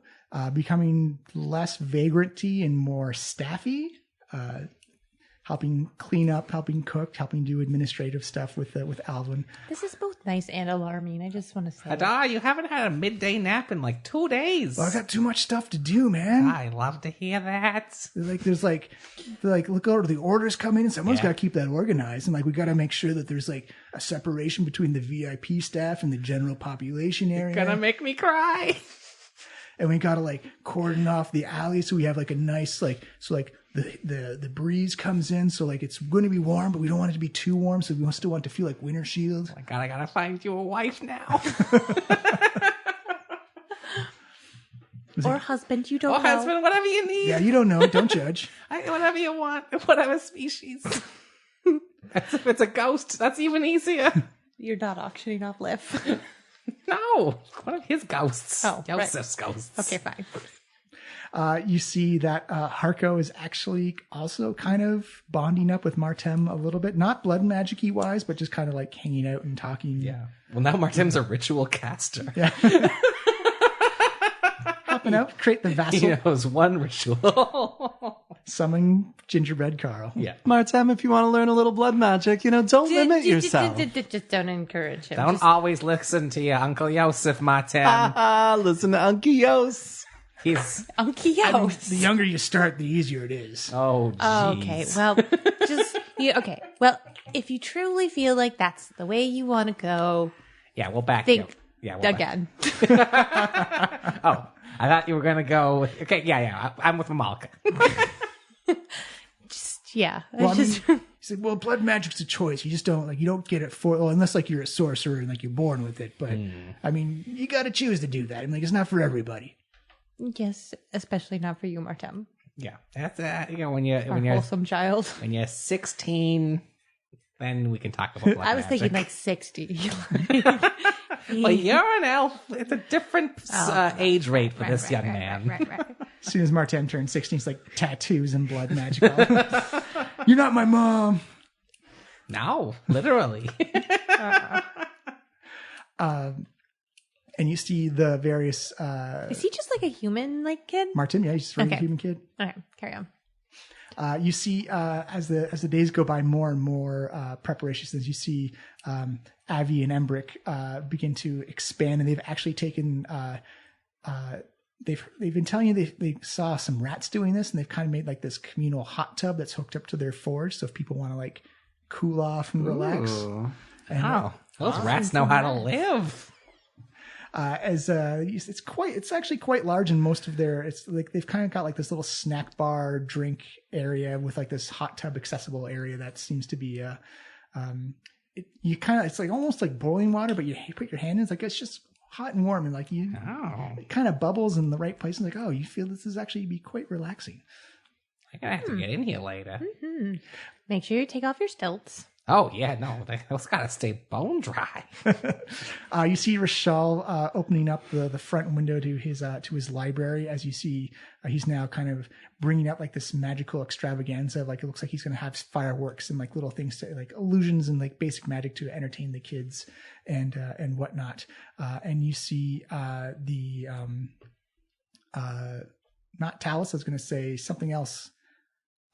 becoming less vagranty and more staffy. Helping clean up, helping cook, helping do administrative stuff with Alvin. This is both nice and alarming. I just want to say, Hadar, you haven't had a midday nap in 2 days. Well, I got too much stuff to do, man. I love to hear that. There's look over the orders come in, and someone's got to keep that organized, and we got to make sure that there's a separation between the VIP staff and the general population area. You're gonna make me cry. And we got to cordon off the alley so we have a nice the breeze comes in, so it's going to be warm, but we don't want it to be too warm, so we still want it to feel like Wintershield. Oh my God, I gotta find you a wife now. Or husband, you don't know. Or husband, whatever you need. Yeah, you don't know. Don't judge. Whatever you want, whatever species. If it's a ghost, that's even easier. You're not auctioning off Liv. No, one of his ghosts. Oh, Joseph's ghosts. Okay, fine. You see that Harko is actually also kind of bonding up with Martem a little bit. Not blood magic-y wise, but just kind of hanging out and talking. Yeah. Well, now Martem's a ritual caster. Yeah. Helping out, create the vassal. He knows one ritual. Summon Gingerbread Carl. Yeah. Martem, if you want to learn a little blood magic, don't limit yourself. Just don't encourage him. Don't always listen to your Uncle Joseph, Martem. Listen to Uncle Yos. He's Uncle Yos. I mean, the younger you start, the easier it is. Oh, jeez. Okay, well, okay. Well, if you truly feel like that's the way you want to go, yeah, we'll back think you. Yeah, we'll again. Oh, I thought you were gonna go with, okay, yeah, I'm with Mamalka. Well, he said, well, blood magic's a choice. You just don't you don't get it unless you're a sorcerer and you're born with it. But I mean, you got to choose to do that. I mean, it's not for everybody. Yes, especially not for you, Martem. Yeah, that's when you're wholesome child. When you're 16, then we can talk about blood I was magic. thinking 60. Well, you're an elf. It's a different age rate for this young man. Right. As soon as Martem turns 16, it's tattoos and blood magic. You're not my mom. No, literally. and you see the various. Is he just like a human kid? Martin, yeah, he's just a regular human kid. Okay, carry on. You see, as the days go by, more and more preparations. As you see, Avi and Embrick begin to expand, and they've actually taken. They've been telling you they saw some rats doing this, and they've kind of made like this communal hot tub that's hooked up to their forge. So if people want to like cool off and relax, those rats know how to live. It's actually quite large, and most of it's like they've kind of got like this little snack bar drink area with like this hot tub accessible area that seems to be it's like almost like boiling water, but you put your hand in, it's like it's just hot and warm, and like it kind of bubbles in the right place, and like you feel this is actually be quite relaxing. I'm gonna have to get in here later. Mm-hmm. Make sure you take off your stilts. Oh, yeah, no, those gotta stay bone dry. You see Rashal opening up the front window to his library. As you see, he's now kind of bringing out like this magical extravaganza. Like it looks like he's going to have fireworks and like little things to like illusions and like basic magic to entertain the kids and whatnot. And you see not Talus. I was going to say something else.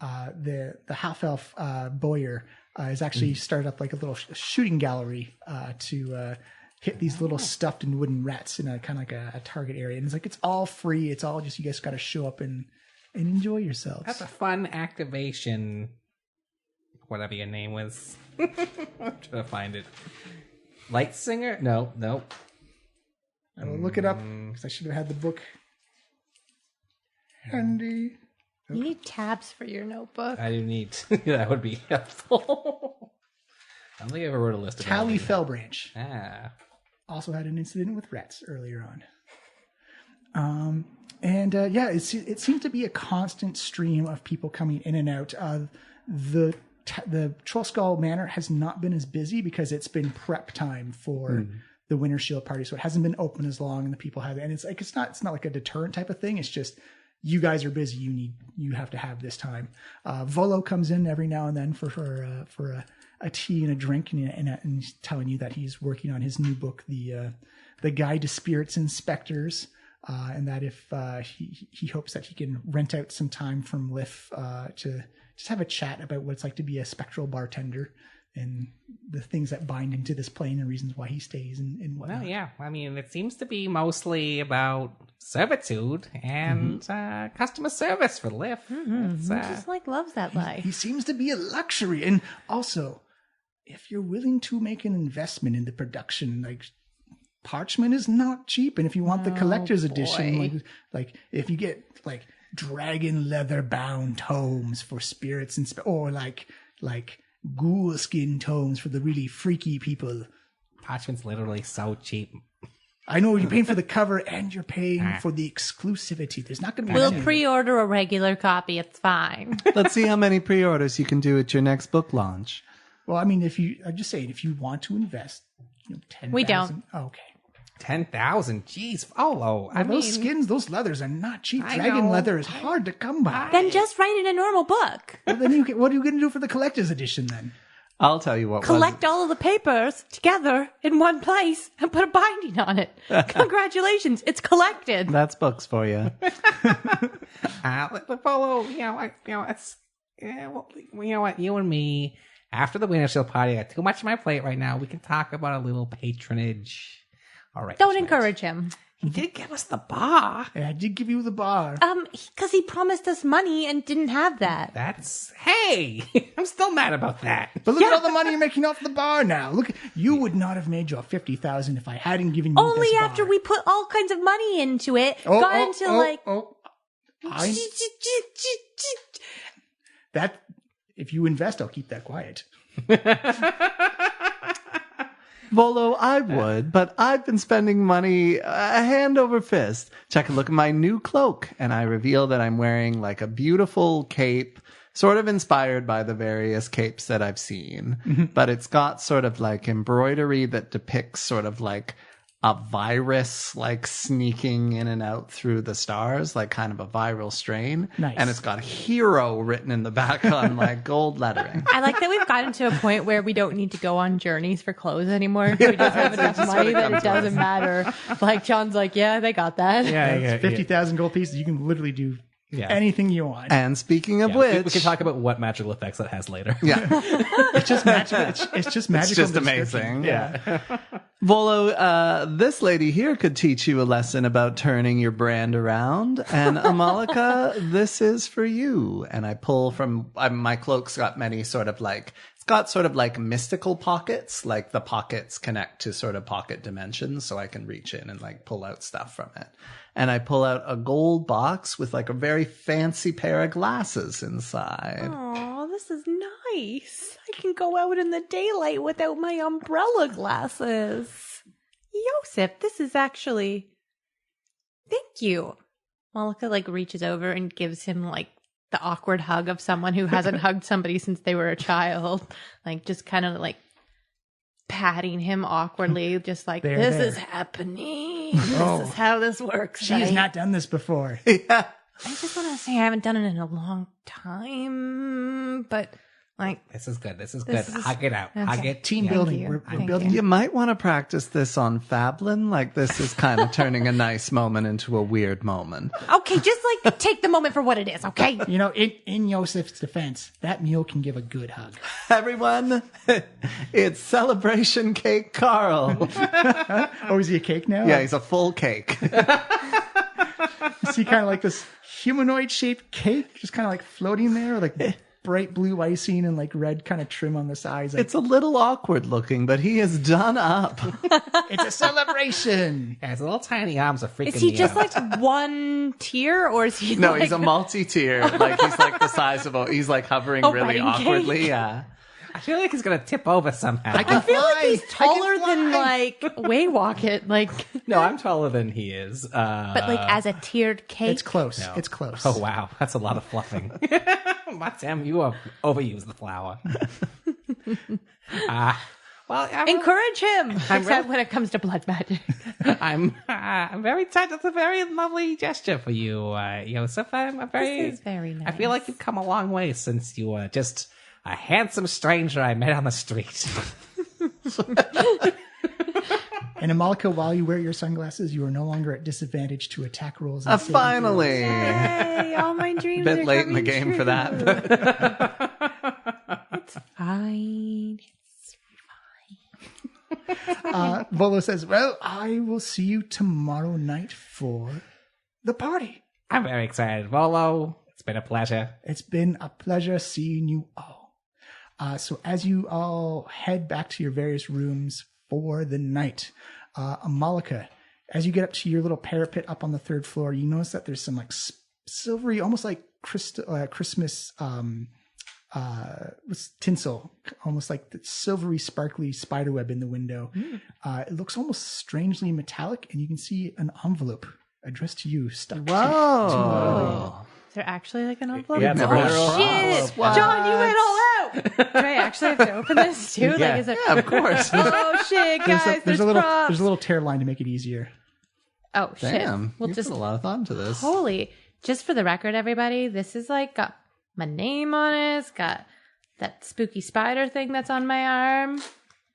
The half elf Boyer. Is actually started up like a little shooting gallery to hit these little stuffed and wooden rats in a kind of like a target area. And it's like, it's all free. It's all just, you guys got to show up and enjoy yourselves. That's a fun activation. Whatever your name was. I'm trying to find it. Light Singer? No. I will look it up because I should have had the book handy. You need tabs for your notebook. I do need. That would be helpful. I don't think I ever wrote a list of Tally Fellbranch. Also had an incident with rats earlier on. It seems to be a constant stream of people coming in and out. The Trollskull Manor has not been as busy because it's been prep time for the Wintershield party, so it hasn't been open as long, and the people have. And it's like it's not like a deterrent type of thing. It's just. You guys are busy. You have to have this time. Volo comes in every now and then for a tea and a drink, and he's telling you that he's working on his new book, the Guide to Spirits Inspectors, and that if he hopes that he can rent out some time from Liff to just have a chat about what it's like to be a spectral bartender and the things that bind him to this plane and reasons why he stays and whatnot. Well, yeah. I mean, it seems to be mostly about servitude and customer service for Liff. He just loves that life. He seems to be a luxury. And also, if you're willing to make an investment in the production, like parchment is not cheap. And if you want the collector's edition, like if you get like dragon leather bound tomes for spirits or like ghoul skin tomes for the really freaky people. Parchment's literally so cheap. I know you're paying for the cover and you're paying for the exclusivity. There's not going to be. We'll pre-order a regular copy. It's fine. Let's see how many pre-orders you can do at your next book launch. Well, I mean, I'm just saying, if you want to invest, 10,000. We don't. Okay. 10,000. Jeez. Oh, I mean, those skins, those leathers are not cheap. Dragon leather is hard to come by. Then just write it in a normal book. Well, then what are you going to do for the collector's edition then? I'll tell you what. Collect all of the papers together in one place and put a binding on it. Congratulations, it's collected. That's books for you. Follow. It's you know what? You and me, after the Wintershield party, I got too much on my plate right now. We can talk about a little patronage. All right. Don't encourage him. He did give us the bar. Yeah, I did give you the bar. Because he promised us money and didn't have that. Hey, I'm still mad about that. But look at all the money you're making off the bar now. Look, you would not have made your 50,000 if I hadn't given you only this after bar. We put all kinds of money into it. That, if you invest, I'll keep that quiet. Volo, I would, but I've been spending money hand over fist. Check a look at my new cloak, and I reveal that I'm wearing like a beautiful cape, sort of inspired by the various capes that I've seen. But it's got sort of like embroidery that depicts sort of like a virus like sneaking in and out through the stars, like kind of a viral strain. Nice. And it's got hero written in the back on like gold lettering. I like that we've gotten to a point where we don't need to go on journeys for clothes anymore. We just have enough money that it doesn't matter. Like John's like, yeah, they got that. Yeah, 50,000 gold pieces. You can literally do anything you want. And speaking of Yeah, which, we can talk about what magical effects that has later. yeah, It's just magical. It's just magical. it's just amazing. Yeah. Volo, this lady here could teach you a lesson about turning your brand around. And Amalika, this is for you. And I pull from my cloak's got many sort of like, it's got sort of like mystical pockets, like the pockets connect to sort of pocket dimensions, so I can reach in and like pull out stuff from it. And I pull out a gold box with like a very fancy pair of glasses inside. Oh, this is nice. I can go out in the daylight without my umbrella glasses. Yosef, this is actually... Thank you. Malika like reaches over and gives him like the awkward hug of someone who hasn't hugged somebody since they were a child. Like just kind of like patting him awkwardly, just like, this is happening. This is how this works. She has not done this before. Yeah. I just want to say I haven't done it in a long time, but like... This is good. This good. is- Hug it out. Okay. Hug it. Team Thank building. you. We're Thank building. You might want to practice this on Fablin. Like this is kind of turning a nice moment into a weird moment. Okay, just like take the moment for what it is, okay? You know, in Yosef's defense, that mule can give a good hug. Everyone, it's Celebration Cake Carl. Oh, is he a cake now? Yeah, he's a full cake. Is he kind of like this humanoid-shaped cake, just kind of like floating there, with like bright blue icing and like red kind of trim on the sides? Like, It's a little awkward looking, but he is done up. it's a celebration. Yeah, his little tiny arms are freaking Is he me just out. like one tier, or is he No, like... he's a multi-tier. Like he's like the size of he's like hovering A really wedding awkwardly. cake. Yeah. I feel like he's going to tip over somehow. can I feel like he's fly. I can taller than like Waywalk like, No, I'm taller than he is. but like as a tiered cake. It's close. No. It's close. Oh, wow. That's a lot of fluffing. Matem, you have overused the flower. Well, Encourage him, except really- when it comes to blood magic. I'm very touched. That's a very lovely gesture for you, Yosef. I'm very... This is very nice. I feel like you've come a long way since you were just a handsome stranger I met on the street. And Amalika, while you wear your sunglasses, you are no longer at disadvantage to attack rolls. and saving Finally. Hey, all my dreams Bit are late in the coming game true. for that. It's fine. throws. Volo says, "Well, I will see you tomorrow night for the party. I'm very excited. Volo, it's been a pleasure. It's been a pleasure seeing you all." So as you all head back to your various rooms for the night, Amalika, as you get up to your little parapet up on the third floor, you notice that there's some like silvery, almost like Christmas tinsel, almost like the silvery, sparkly spiderweb in the window. It looks almost strangely metallic, and you can see an envelope addressed to you stuck. Whoa. Is there actually like an envelope? Yeah, it's a oh, literal shit! envelope. John, you went all out! Do I actually have to open this too? Yeah. Like, is it... Yeah, of course. Oh shit, guys! There's a little props. tear line to make it easier. Oh shit! Damn. We'll You just put a lot of thought into this. holy. Just for the record, everybody, this is like got my name on it. It's got that spooky spider thing that's on my arm.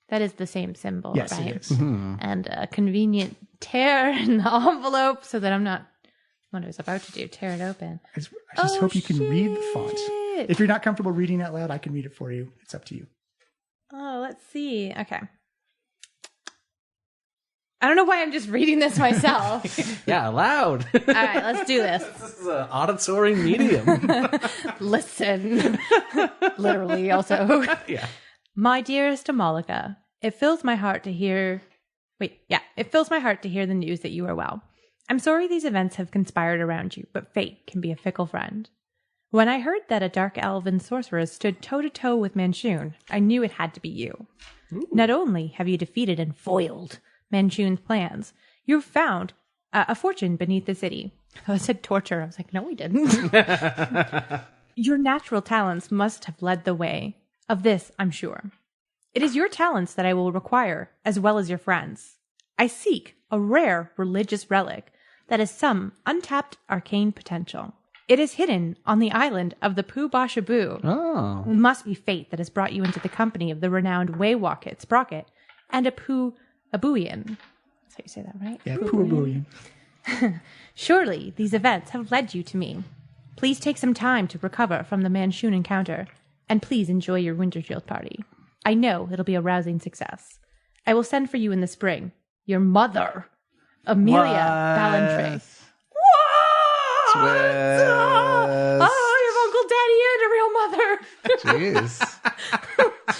That is the same symbol, Yes, right? it is. And a convenient tear in the envelope so that I'm not what I was about to do, tear it open. I just hope you can read the font. shit. If you're not comfortable reading out loud, I can read it for you. It's up to you. Oh, let's see. Okay. I don't know why I'm just reading this myself. Yeah, loud. All right, let's do this. This is an auditory medium. Listen. Literally, also. Yeah. My dearest Amalika, it fills my heart to hear... It fills my heart to hear the news that you are well. I'm sorry these events have conspired around you, but fate can be a fickle friend. When I heard that a dark elven sorcerer stood toe-to-toe with Manchun, I knew it had to be you. Ooh. Not only have you defeated and foiled Manchun's plans, you've found a fortune beneath the city. Oh, I said torture. I was like, no, we didn't. Your natural talents must have led the way. Of this, I'm sure. It is your talents that I will require, as well as your friends. I seek a rare religious relic that has some untapped arcane potential. It is hidden on the island of the Pooh-Bah-Shaboo. Oh. It must be fate that has brought you into the company of the renowned Waywocket Sprocket and a Pooh-Abooian. That's how you say that, right? Yeah, Pooh-Abooian. Surely these events have led you to me. Please take some time to recover from the Manshoon encounter, and please enjoy your Wintershield party. I know it'll be a rousing success. I will send for you in the spring. Your mother, Amelia Ballantrae. Twist. Oh, you have Uncle Daddy and a real mother. Jeez.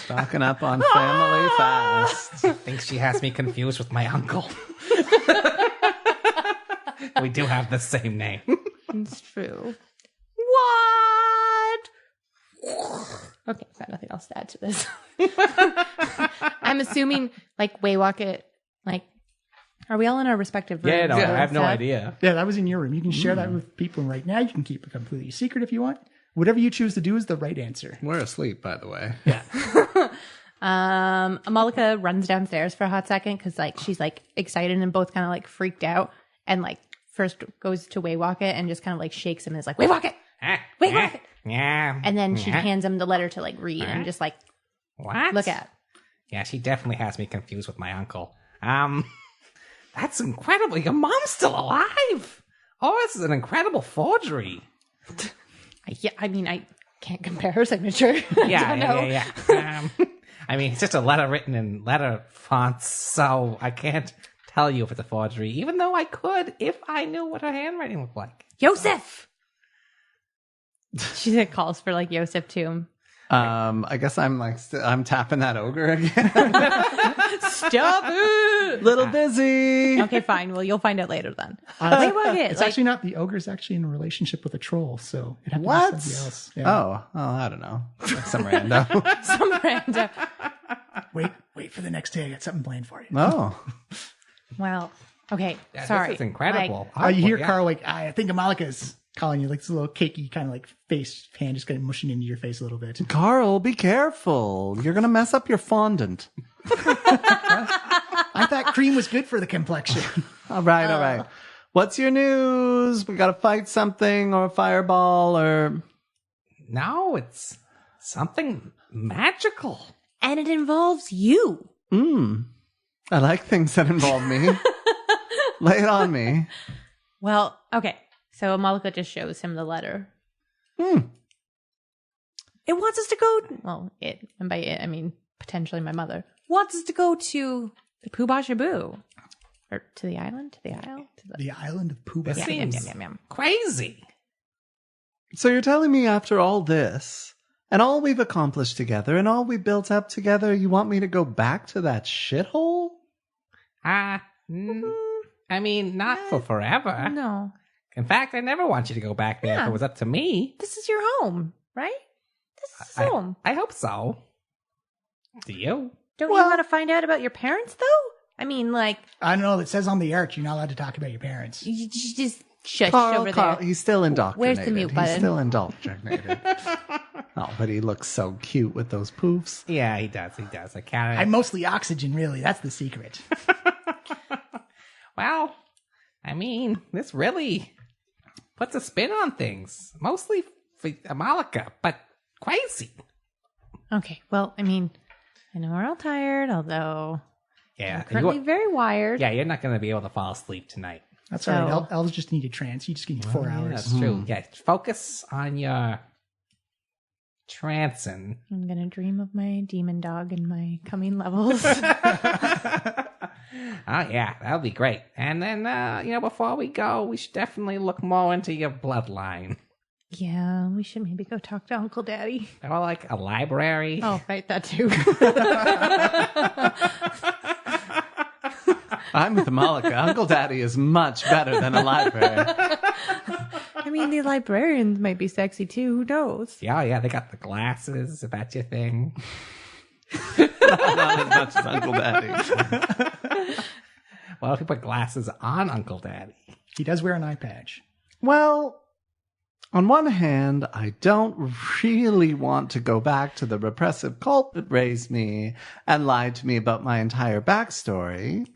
Stocking up on family fast. I think she has me confused with my uncle. We do have the same name. It's true. What? Okay, got nothing else to add to this. I'm assuming, like, Waywocket, like, are we all in our respective rooms? Yeah, no, I have no idea. Yeah, that was in your room. You can share that with people right now. You can keep it completely secret if you want. Whatever you choose to do is the right answer. We're asleep, by the way. Yeah. Amalika runs downstairs for a hot second because, like, she's, like, excited and both kind of, like, freaked out. And, like, first goes to Waywocket and just kind of, like, shakes him and is like, Waywocket! Waywocket! Yeah. And then she hands him the letter to, like, read and just, like, What? look at. Yeah, she definitely has me confused with my uncle. That's incredible. Your mom's still alive. Oh, this is an incredible forgery. Yeah, I mean, I can't compare her signature. Yeah. I mean, it's just a letter written in letter fonts, so I can't tell you if it's a forgery, even though I could if I knew what her handwriting looked like. Yosef! She calls for, like, Yosef too. I guess I'm like, I'm tapping that ogre again. Stop it! Little dizzy. Okay, fine. Well, you'll find out later then. It's Like, actually not. The ogre's actually in a relationship with a troll, so it had to What? be somebody else. Yeah. Oh, I don't know. Like some rando. some random. Wait for the next day. I got something planned for you. Oh. Well, okay. Yeah, sorry. This is incredible. You hear yeah. Carl like, I think Amalika's calling you, like this little cakey kind of like face hand just kind of mushing into your face a little bit. Carl, be careful. You're going to mess up your fondant. I thought cream was good for the complexion. All right. What's your news? We got to fight something or a fireball or... No, it's something magical. And it involves you. I like things that involve me. Lay it on me. Well, okay. So Amalika just shows him the letter. It wants us to go... Well, and by it, I mean potentially my mother. Wants us to go to the Pooh-Bah-Shaboo. Or to the island? To the isle? The island of Pooh-Bah. This seems crazy. So you're telling me after all this, and all we've accomplished together, and all we built up together, you want me to go back to that shithole? I mean, not for forever. No. In fact, I never want you to go back there if it was up to me. This is your home, right? This is home. I hope so. Do you? Don't you want to find out about your parents, though? I mean, like... I don't know. It says on the arch you're not allowed to talk about your parents. You just shush Carl, over there. he's still indoctrinated. Where's the mute button? He's still indoctrinated. Oh, but he looks so cute with those poofs. Yeah, he does. I can't... I'm mostly oxygen, really. That's the secret. Well, I mean, this really puts a spin on things. Mostly for Amalika, but crazy. Okay, well, I mean, I know we're all tired, although Yeah. I'm currently very wired. Yeah, you're not going to be able to fall asleep tonight. That's all right. Elves just need a trance. You just need 4 Yeah, hours. that's true. Yeah, focus on your trancing. I'm going to dream of my demon dog and my coming levels. Oh, yeah, that'll be great. And then, before we go, we should definitely look more into your bloodline. Yeah, we should maybe go talk to Uncle Daddy. Or like a library. Oh, right, that too. I'm with Amalika. Uncle Daddy is much better than a library. I mean, the librarians might be sexy too. Who knows? Yeah, they got the glasses, if that's your thing. Not as much as Uncle Daddy. Well, if you put glasses on Uncle Daddy. He does wear an eye patch. Well, on one hand, I don't really want to go back to the repressive cult that raised me and lied to me about my entire backstory.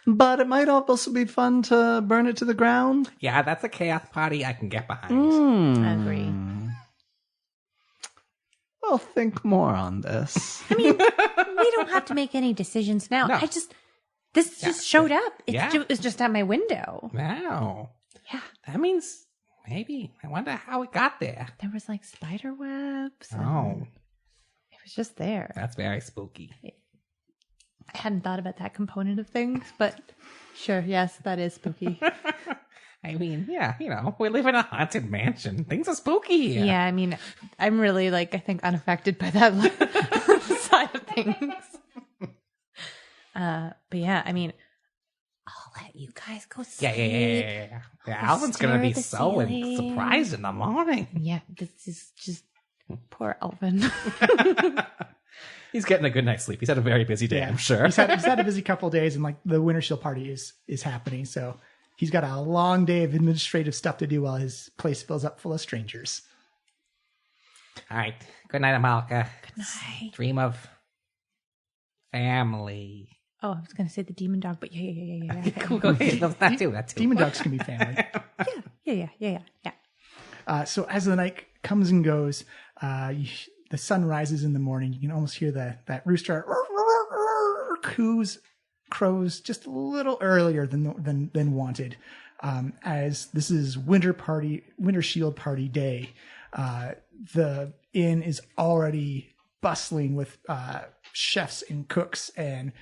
But it might also be fun to burn it to the ground. Yeah, that's a chaos party I can get behind. I agree. I'll think more on this. I mean, we don't have to make any decisions now. No. This just showed up. Yeah. It was just at my window. Wow. Yeah. That means maybe. I wonder how it got there. There was like spider webs. Oh, It was just there. that's very spooky. I hadn't thought about that component of things, but sure, yes, that is spooky. I mean, yeah, we live in a haunted mansion. Things are spooky here. Yeah, I mean, I'm really I think unaffected by that side of things. But yeah, I mean, I'll let you guys go sleep. Yeah. Alvin's going to be so surprised in the morning. Yeah, this is just poor Alvin. He's getting a good night's sleep. He's had a very busy day, I'm sure. He's had a busy couple of days, and like the Wintershield party is happening, so he's got a long day of administrative stuff to do while his place fills up full of strangers. All right. Good night, Amalka. Good night. Dream of family. Oh, I was going to say the demon dog, but yeah. Go ahead. That too. Demon dogs can be family. Yeah. So as the night comes and goes, the sun rises in the morning. You can almost hear that rooster crows just a little earlier than wanted. As this is Wintershield party day, the inn is already bustling with chefs and cooks and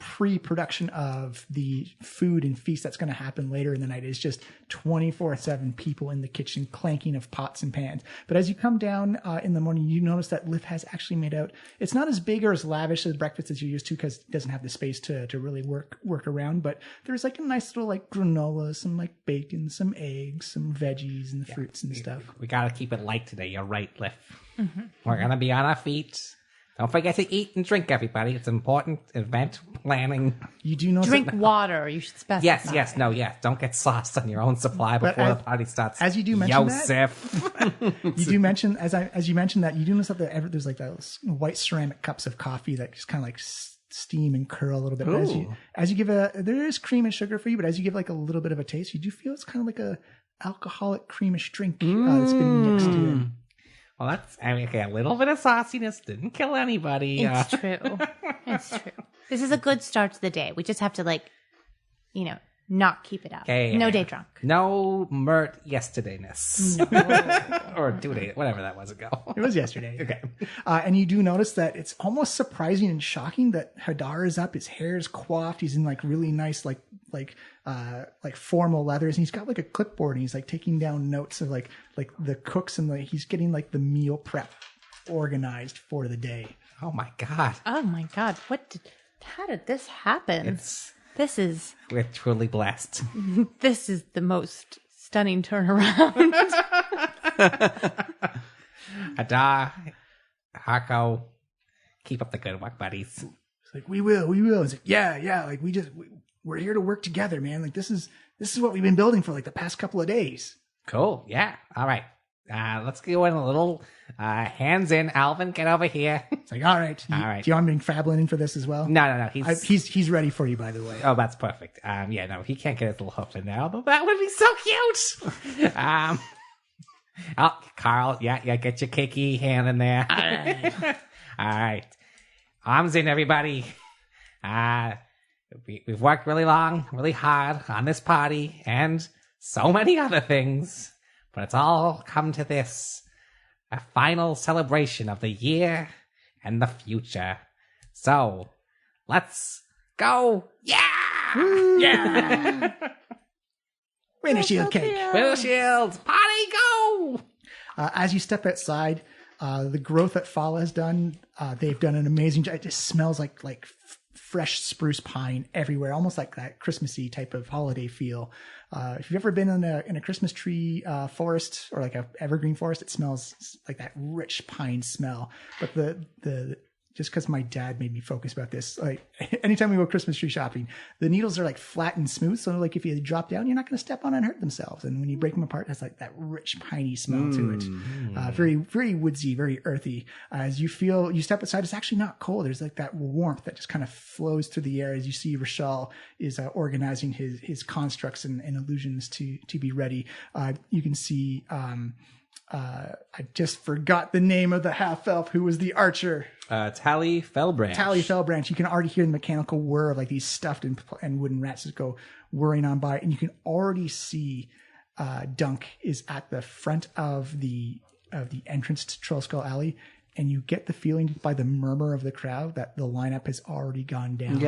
pre-production of the food and feast that's going to happen later in the night. Is just 24/7 people in the kitchen clanking of pots and pans. But as you come down in the morning, you notice that Liv has actually made out. It's not as big or as lavish as breakfast as you're used to because it doesn't have the space to really work around. But there's like a nice little like granola, some like bacon, some eggs, some veggies and fruits and stuff. We got to keep it light today. You're right, Liv. Mm-hmm. We're going to be on our feet. Don't forget to eat and drink, everybody. It's important event planning. You do know Drink water. You should specify. Yes. Don't get sauced on your own supply before the party starts. As you do mention Joseph. you do mention as you mentioned that you do notice that there's like those white ceramic cups of coffee that just kind of like steam and curl a little bit. As you give there is cream and sugar for you, but as you give like a little bit of a taste, you do feel it's kind of like a alcoholic creamish drink that's been mixed in. Well, a little bit of sauciness didn't kill anybody. It's true. It's true. This is a good start to the day. We just have to not keep it up. Okay. No day drunk. No Mert yesterdayness. No. Or 2 days, whatever that was ago. It was yesterday. Okay. And you do notice that it's almost surprising and shocking that Hadar is up. His hair is coiffed. He's in like really nice, like formal leathers. And he's got like a clipboard and he's like taking down notes of like the cooks and he's getting like the meal prep organized for the day. Oh my God. Oh my God. How did this happen? We're truly blessed. This is the most stunning turnaround. Hadar, Harko, keep up the good work, buddies. It's like, we will. It's like, yeah. Like we're here to work together, man. Like this is what we've been building for like the past couple of days. Cool. Yeah. All right. Let's go in a little hands in. Alvin, get over here. It's like, all right. All right. Do you want me to bring Fablin in for this as well? No. He's ready for you, by the way. Oh, that's perfect. He can't get his little hoof in there, although that would be so cute. Carl, yeah, get your cakey hand in there. All right. Arms in, everybody. We've worked really long, really hard on this party and so many other things, but it's all come to this, a final celebration of the year and the future. So, let's go. Yeah! Yeah! Wintershield cake. Wintershield, party, go! As you step outside, the growth that Fala has done, they've done an amazing job. It just smells like fresh spruce pine everywhere, almost like that Christmassy type of holiday feel. If you've ever been in a Christmas tree forest or like a evergreen forest, it smells like that rich pine smell. But the just because my dad made me focus about this. Like anytime we go Christmas tree shopping, the needles are like flat and smooth. So like if you drop down, you're not going to step on and hurt themselves. And when you break them apart, it has like that rich piney smell to it. Very, very woodsy, very earthy. As you step aside, it's actually not cold. There's like that warmth that just kind of flows through the air as you see Rashal is organizing his constructs and illusions to be ready. You can see, I just forgot the name of the half elf who was the archer. Tally Fellbranch. Tally Fellbranch. You can already hear the mechanical whir of like these stuffed and wooden rats just go whirring on by, and you can already see Dunk is at the front of the entrance to Trollskull Alley, and you get the feeling by the murmur of the crowd that the lineup has already gone down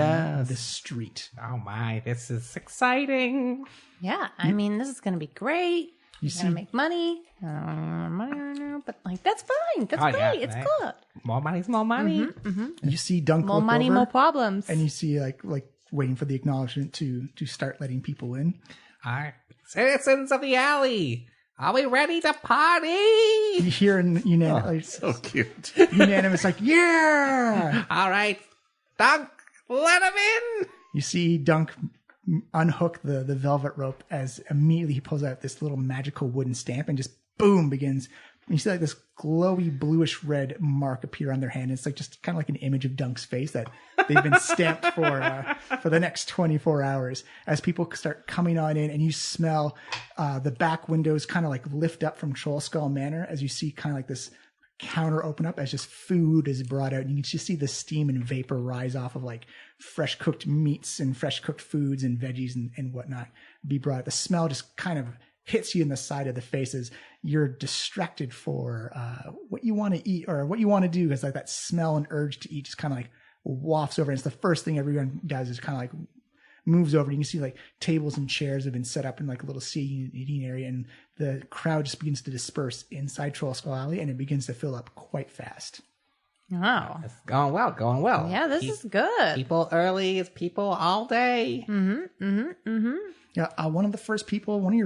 the street. Oh my, this is exciting. Yeah, I mean, this is going to be great. You're going to make money. I don't have money right now, but like, that's fine. That's great. Yeah, it's right. good. More money's more money. You see Dunk More look money, over, more problems. and you see like waiting for the acknowledgement to start letting people in. All right, citizens of the alley, are we ready to party? You hear unanimous, So cute. unanimous like, yeah! All right, Dunk, let him in. You see Dunk unhook the velvet rope as immediately he pulls out this little magical wooden stamp and just boom begins. You see like this glowy bluish red mark appear on their hand. It's like just kind of like an image of Dunk's face that they've been stamped for the next 24 hours as people start coming on in, and you smell the back windows kind of like lift up from Trollskull Manor as you see kind of like this counter open up as just food is brought out, and you can just see the steam and vapor rise off of like fresh cooked meats and fresh cooked foods and veggies and whatnot be brought. The smell just kind of hits you in the side of the face as you're distracted for what you want to eat or what you want to do, because like that smell and urge to eat just kind of like wafts over, and it's the first thing everyone does is kind of like moves over. You can see like tables and chairs have been set up in like a little seating eating area, and the crowd just begins to disperse inside Trollskull Alley, and it begins to fill up quite fast. Wow. It's going well, going well. Yeah, this is good. People early is people all day. Yeah, one of your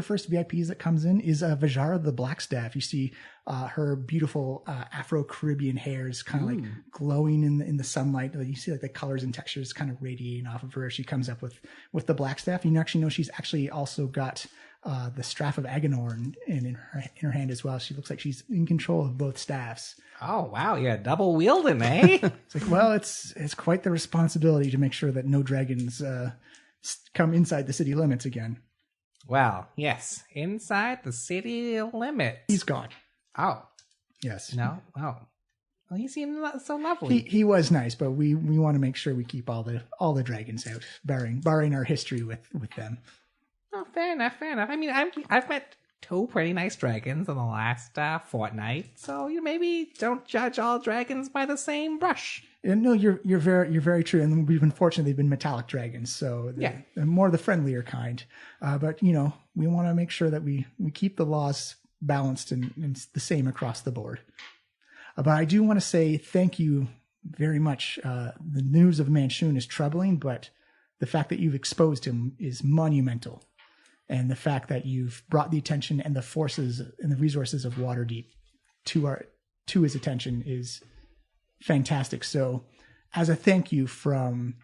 first VIPs that comes in is Vajara the Blackstaff. You see her beautiful Afro-Caribbean hair is kind of like glowing in the sunlight. You see like the colors and textures kind of radiating off of her. She comes up with the Blackstaff. You actually know she's actually also got the Staff of Agenor in her hand as well. She looks like she's in control of both staffs. Oh wow, you're double wielding, eh? It's like, well, it's quite the responsibility to make sure that no dragons come inside the city limits again. Well, yes, inside the city limit. He's gone. Oh, Yes. no. Oh, well, he seemed so lovely. He was nice, but we want to make sure we keep all the dragons out, barring our history with them. Oh, fair enough, fair enough. I mean, I've met two pretty nice dragons in the last fortnight, so you maybe don't judge all dragons by the same brush. And no, you're very true. And we've been fortunate; they've been metallic dragons, so they're more the friendlier kind. But we want to make sure that we keep the laws balanced and the same across the board. But I do want to say thank you very much. The news of Manchun is troubling, but the fact that you've exposed him is monumental. And the fact that you've brought the attention and the forces and the resources of Waterdeep to his attention is fantastic. So as a thank you from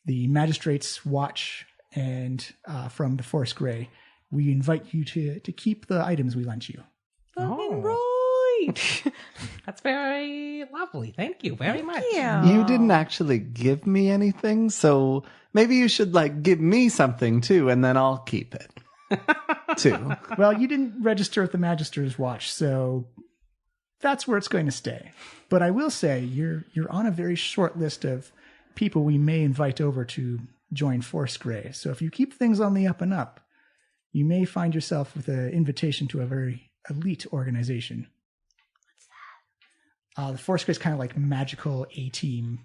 the Magistrate's Watch and from the Forest Grey, we invite you to keep the items we lent you. Fucking right. That's very lovely. Thank you very much. You didn't actually give me anything, so maybe you should give me something too, and then I'll keep it too. Well, you didn't register with the Magister's Watch, so that's where it's going to stay. But I will say you're on a very short list of people we may invite over to join Force Grey. So if you keep things on the up and up, you may find yourself with an invitation to a very elite organization. What's that? The Force Grey is kind of like magical A-team.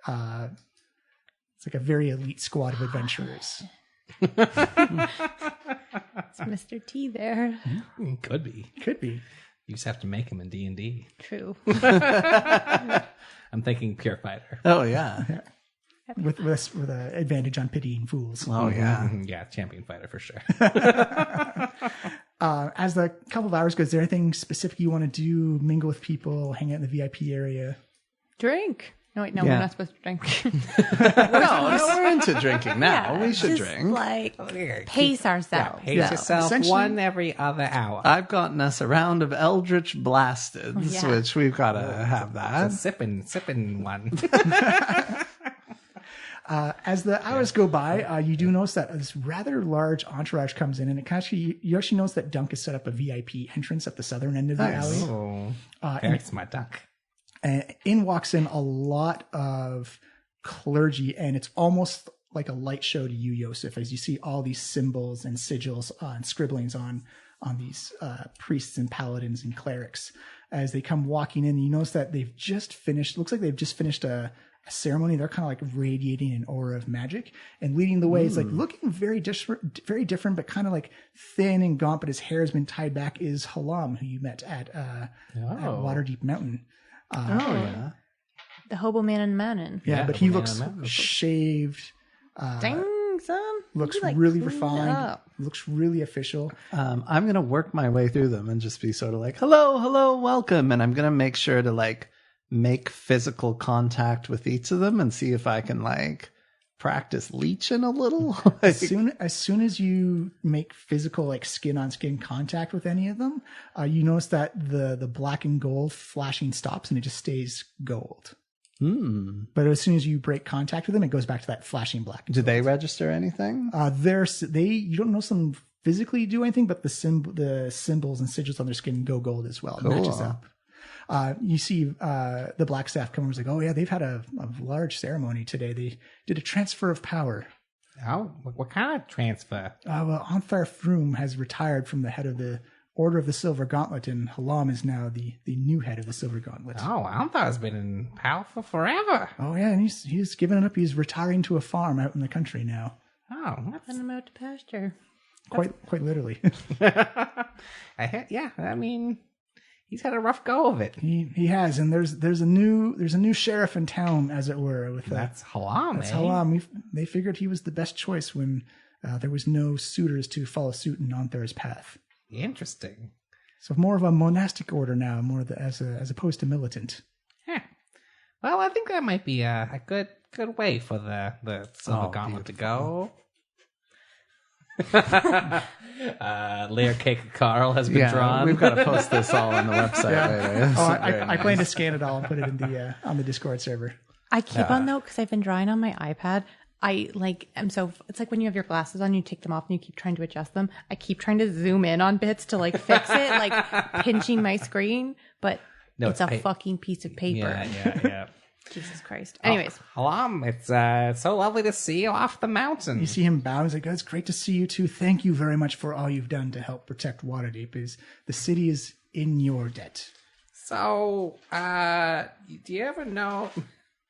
It's like a very elite squad of adventurers. It's Mr. T there. Could be. Could be. You just have to make him in D&D. True. I'm thinking Pure Fighter. Oh yeah. With an advantage on pitying fools. Oh yeah. Yeah, Champion Fighter for sure. As the couple of hours goes, is there anything specific you want to do? Mingle with people, hang out in the VIP area? Drink. No, wait, no, Yeah. we're not supposed to drink. No, we're into drinking now. Yeah, We should just, drink. like, Here, pace ourselves. Pace though. yourself Essentially- one every other hour. I've gotten us a round of Eldritch Blasteds, Yeah. which we've got to have that. It's a sipping one. As the hours go by, you do notice that this rather large entourage comes in, and you actually notice that Dunk has set up a VIP entrance at the southern end of the alley. Oh, very smart duck. And in walks in a lot of clergy, and it's almost like a light show to you, Yosef, as you see all these symbols and sigils and scribblings on these priests and paladins and clerics as they come walking in. You notice that they've just finished. Looks like they've just finished a ceremony. They're kind of like radiating an aura of magic, and leading the way is like looking very different, but kind of like thin and gaunt. But his hair has been tied back. Is Halam, who you met at Waterdeep Mountain. Yeah. The hobo man and mountain. Yeah, but he looks shaved. Dang, son. Looks You, like, really cleaned refined. up. Looks really official. I'm going to work my way through them and just be sort of like, hello, welcome. And I'm going to make sure to like make physical contact with each of them and see if I can like practice leeching a little. As soon as you make physical, like skin on skin contact with any of them, you notice that the black and gold flashing stops and it just stays gold. But as soon as you break contact with them, it goes back to that flashing black. Do they register anything? You don't notice them physically do anything, but the symbols and sigils on their skin go gold as well. It matches up. You see the black staff come over and is like, oh yeah, they've had a large ceremony today. They did a transfer of power. Oh, what kind of transfer? Well, Anthar Froom has retired from the head of the Order of the Silver Gauntlet, and Halam is now the new head of the Silver Gauntlet. Oh, Althar's been in power for forever. Oh yeah, and he's given it up. He's retiring to a farm out in the country now. Oh, Send him out to pasture. Quite literally. I mean, he's had a rough go of it. He has, and there's a new sheriff in town, as it were. With That's Halam, that's eh? Halam. They figured he was the best choice when there was no suitors to follow suit in Anthar's path. Interesting. So more of a monastic order now, as opposed to militant. Huh. Well, I think that might be a good way for the Silver Gauntlet to go. Layer cake of Carl has been drawn. We've got to post this all on the website later. Oh, I plan to scan it all and put it in the on the Discord server. I keep on though, because I've been drawing on my iPad. It's like when you have your glasses on, you take them off and you keep trying to adjust them. I keep trying to zoom in on bits to like fix it, like pinching my screen, but it's a fucking piece of paper. Yeah. Jesus Christ. Anyways. Halam, it's so lovely to see you off the mountain. You see him bow. He's like, "It's great to see you too. Thank you very much for all you've done to help protect Waterdeep. The city is in your debt." So, do you ever know?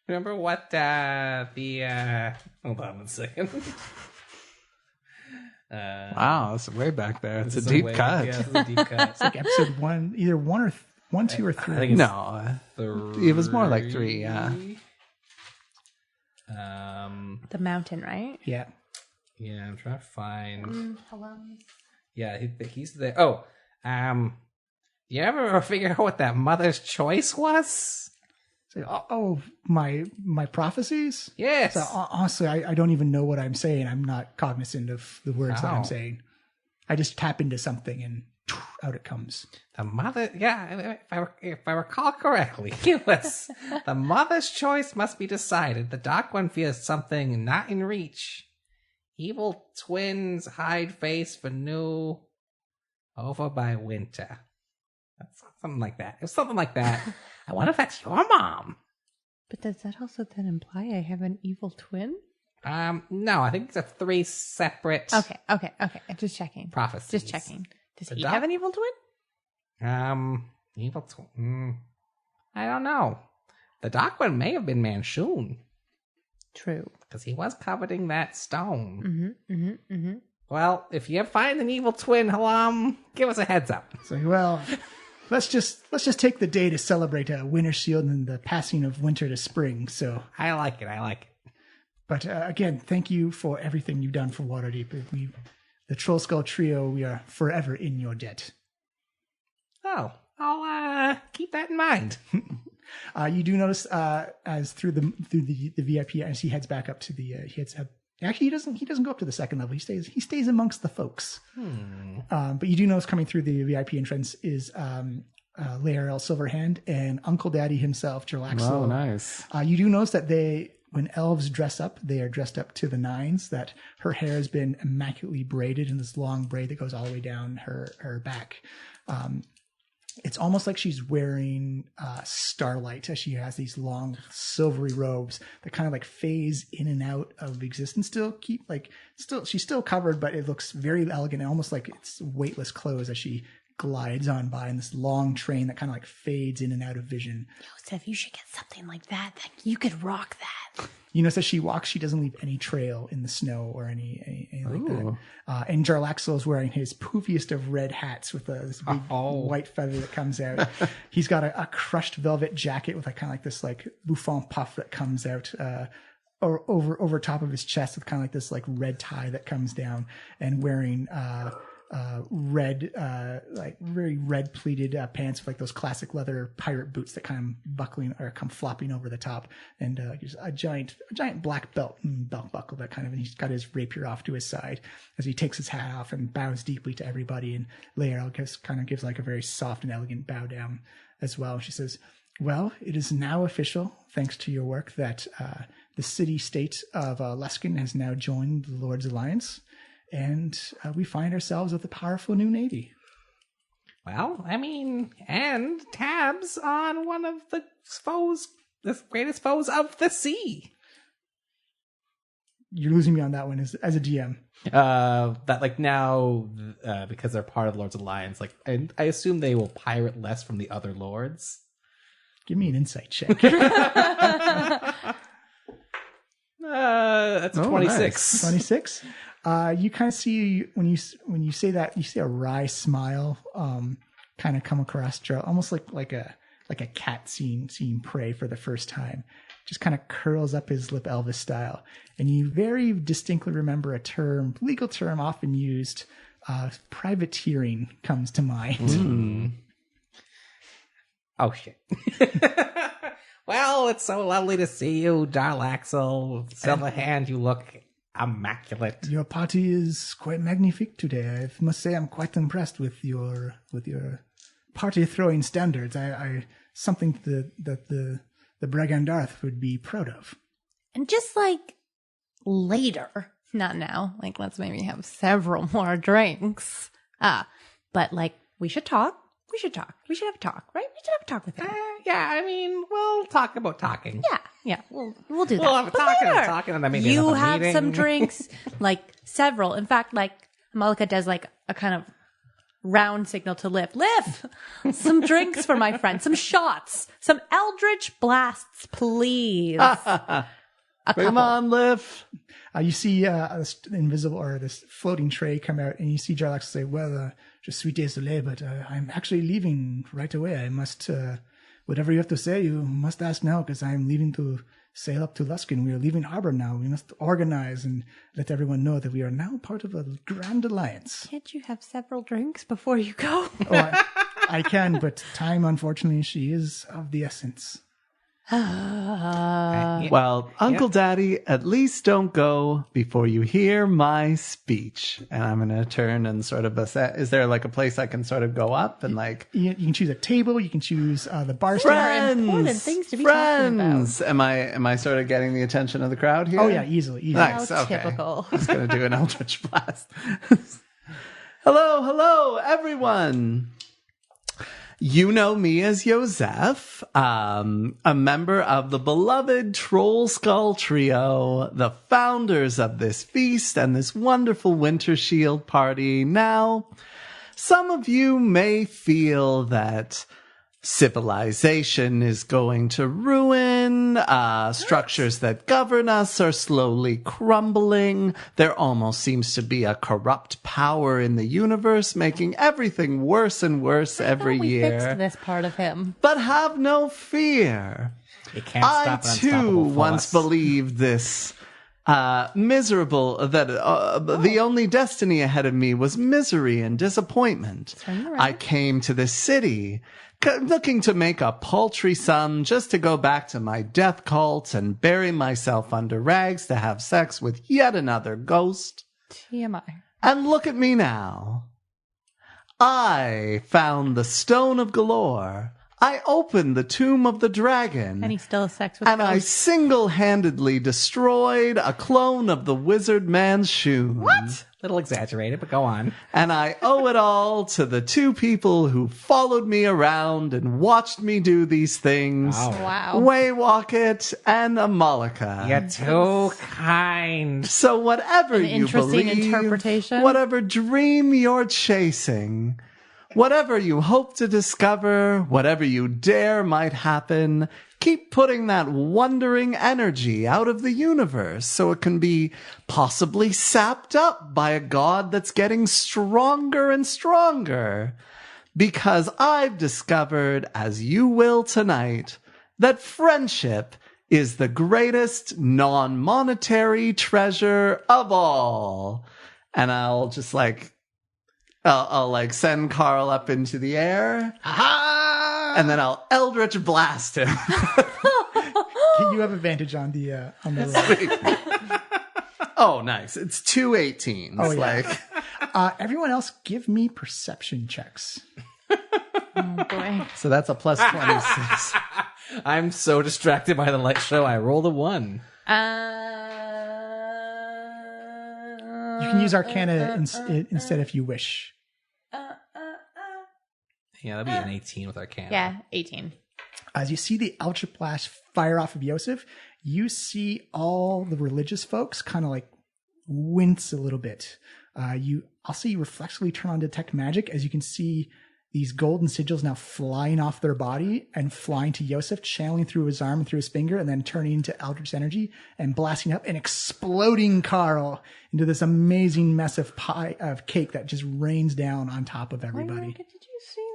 Remember what hold on one second. Wow, that's way back there. It's a It's deep way- cut. Yeah, it's a deep cut. It's like episode 1, either 1 or 1, 2, or 3. I think it's No, it was more like 3, yeah. The mountain, right? Yeah. Yeah, I'm trying to find. Hello. Yeah, he's there. Oh, you ever figure out what that mother's choice was? So, my prophecies? Yes. So, honestly, I don't even know what I'm saying. I'm not cognizant of the words that Oh. I'm saying. I just tap into something and out it comes. The mother, yeah, if I recall correctly, it was the mother's choice must be decided. The Dark One fears something not in reach. Evil twins hide face for new over by winter. That's something like that. It was something like that. I wonder if that's your mom. But does that also then imply I have an evil twin? No, I think these are 3 separate Okay. I'm just checking. prophecies. Just checking. Does The he doc- have an evil twin? Evil twin. I don't know. The Dark One may have been Manchun True. because he was coveting that stone. Mm-hmm. Well, if you find an evil twin, Halam, give us a heads up. So, well, let's just take the day to celebrate Wintershield and the passing of winter to spring. So, I like it. but again, thank you for everything you've done for Waterdeep. The Trollskull Trio, we are forever in your debt. Oh, I'll keep that in mind. You do notice as through the VIP, as he heads back up to the actually he doesn't go up to the second level. He stays amongst the folks. But you do notice coming through the VIP entrance is Laerel Silverhand and Uncle Daddy himself, Jarlaxle. Oh, nice. You do notice that when elves dress up, they are dressed up to the nines, that her hair has been immaculately braided in this long braid that goes all the way down her back. It's almost like she's wearing starlight, as she has these long silvery robes that kind of like phase in and out of existence. She's still covered, but it looks very elegant and almost like it's weightless clothes as she glides on by in this long train that kind of like fades in and out of vision. Joseph, you should get something like that. You could rock that. You notice as she walks, she doesn't leave any trail in the snow or any like that. And Jarlaxle is wearing his poofiest of red hats with this big white feather that comes out. He's got a crushed velvet jacket with kind of like this like bouffant puff that comes out or over top of his chest with kind of like this like red tie that comes down, and wearing red, like very red pleated pants with like those classic leather pirate boots that kind of buckling or come flopping over the top, and a giant black belt buckle that kind of, and he's got his rapier off to his side as he takes his hat off and bows deeply to everybody. And Laerel gives like a very soft and elegant bow down as well. She says, "Well, it is now official, thanks to your work, that the city-state of Luskan has now joined the Lord's Alliance. And we find ourselves with a powerful new navy." Well, I mean, and tabs on one of the greatest foes of the sea. You're losing me on that one as a DM. That like now, because they're part of the Lord's Alliance, like I assume they will pirate less from the other lords. Give me an insight check. That's a 26. 26. You kind of see when you say that, you see a wry smile kind of come across Joe, almost like a cat seeing prey for the first time. Just kind of curls up his lip Elvis style, and you very distinctly remember a legal term often used. Privateering comes to mind. Oh shit. Well, it's so lovely to see you, Jarlaxle. Silverhand, you look immaculate. Your party is quite magnifique today. I must say I'm quite impressed with your party throwing standards. I something that the Bragandarth would be proud of. And just like later, not now, like let's maybe have several more drinks. But like we should talk. We should have a talk, right? We should have a talk with him. Yeah, I mean, we'll talk about talking. Yeah, we'll do that. We'll have a talking, and then maybe you another have meeting. some drinks, like several. In fact, like Malika does like a kind of round signal to Liv. Liv, some drinks for my friend, some shots, some Eldritch blasts, please. Come on, Liv. You see this invisible or this floating tray come out, and you see Jarlaxle say, "Well, je suis désolé, but I'm actually leaving right away. I must, whatever you have to say, you must ask now, because I'm leaving to sail up to Luskan. We are leaving harbor now. We must organize and let everyone know that we are now part of a grand alliance." Can't you have several drinks before you go? I can, but time, unfortunately, she is of the essence. Well, Uncle Daddy, at least don't go before you hear my speech. And I'm going to turn and sort of assess. Is there like a place I can sort of go up and like... You can choose a table. You can choose the bar stand. Important things to be talking about. Am I sort of getting the attention of the crowd here? Oh, yeah, easily. Nice, How okay. typical. I was going to do an Eldritch Blast. Hello, everyone. You know me as Joseph, a member of the beloved Trollskull Trio, the founders of this feast and this wonderful Wintershield party. Now, some of you may feel that civilization is going to ruin, structures that govern us are slowly crumbling. There almost seems to be a corrupt power in the universe, making everything worse and worse every year. We fixed this part of him. But have no fear. It can't stop I too once believed this miserable, that the only destiny ahead of me was misery and disappointment. I came to this city looking to make a paltry sum just to go back to my death cult and bury myself under rags to have sex with yet another ghost. TMI. And look at me now. I found the Stone of Galore. I opened the Tomb of the Dragon. And he still has sex with And I ghosts. single-handedly destroyed a clone of the Wizard Man's Shoon. What? Little exaggerated, but go on. And I owe it all to the two people who followed me around and watched me do these things. Oh. Wow. Waywalket and Amalika. You're too kind. So whatever you interesting believe, interpretation. whatever dream you're chasing, whatever you hope to discover, whatever you dare might happen, keep putting that wondering energy out of the universe so it can be possibly sapped up by a god that's getting stronger and stronger. Because I've discovered, as you will tonight, that friendship is the greatest non-monetary treasure of all. And I'll just I'll send Carl up into the air. And then I'll Eldritch Blast him. You have advantage on the roll. Oh, nice. It's 2 18s. Oh, yeah. Everyone else, give me perception checks. Oh, boy. So that's a plus 26. I'm so distracted by the light show. I rolled a 1. You can use Arcana instead if you wish. Yeah, that'd be an 18 with Arcana. Yeah, 18. As you see the Eldritch Blast fire off of Yosef, you see all the religious folks kind of wince a little bit. I'll see you reflexively turn on Detect Magic as you can see these golden sigils now flying off their body and flying to Yosef, channeling through his arm and through his finger, and then turning into Eldritch energy and blasting up and exploding Carl into this amazing mess of cake that just rains down on top of everybody. Did you see that?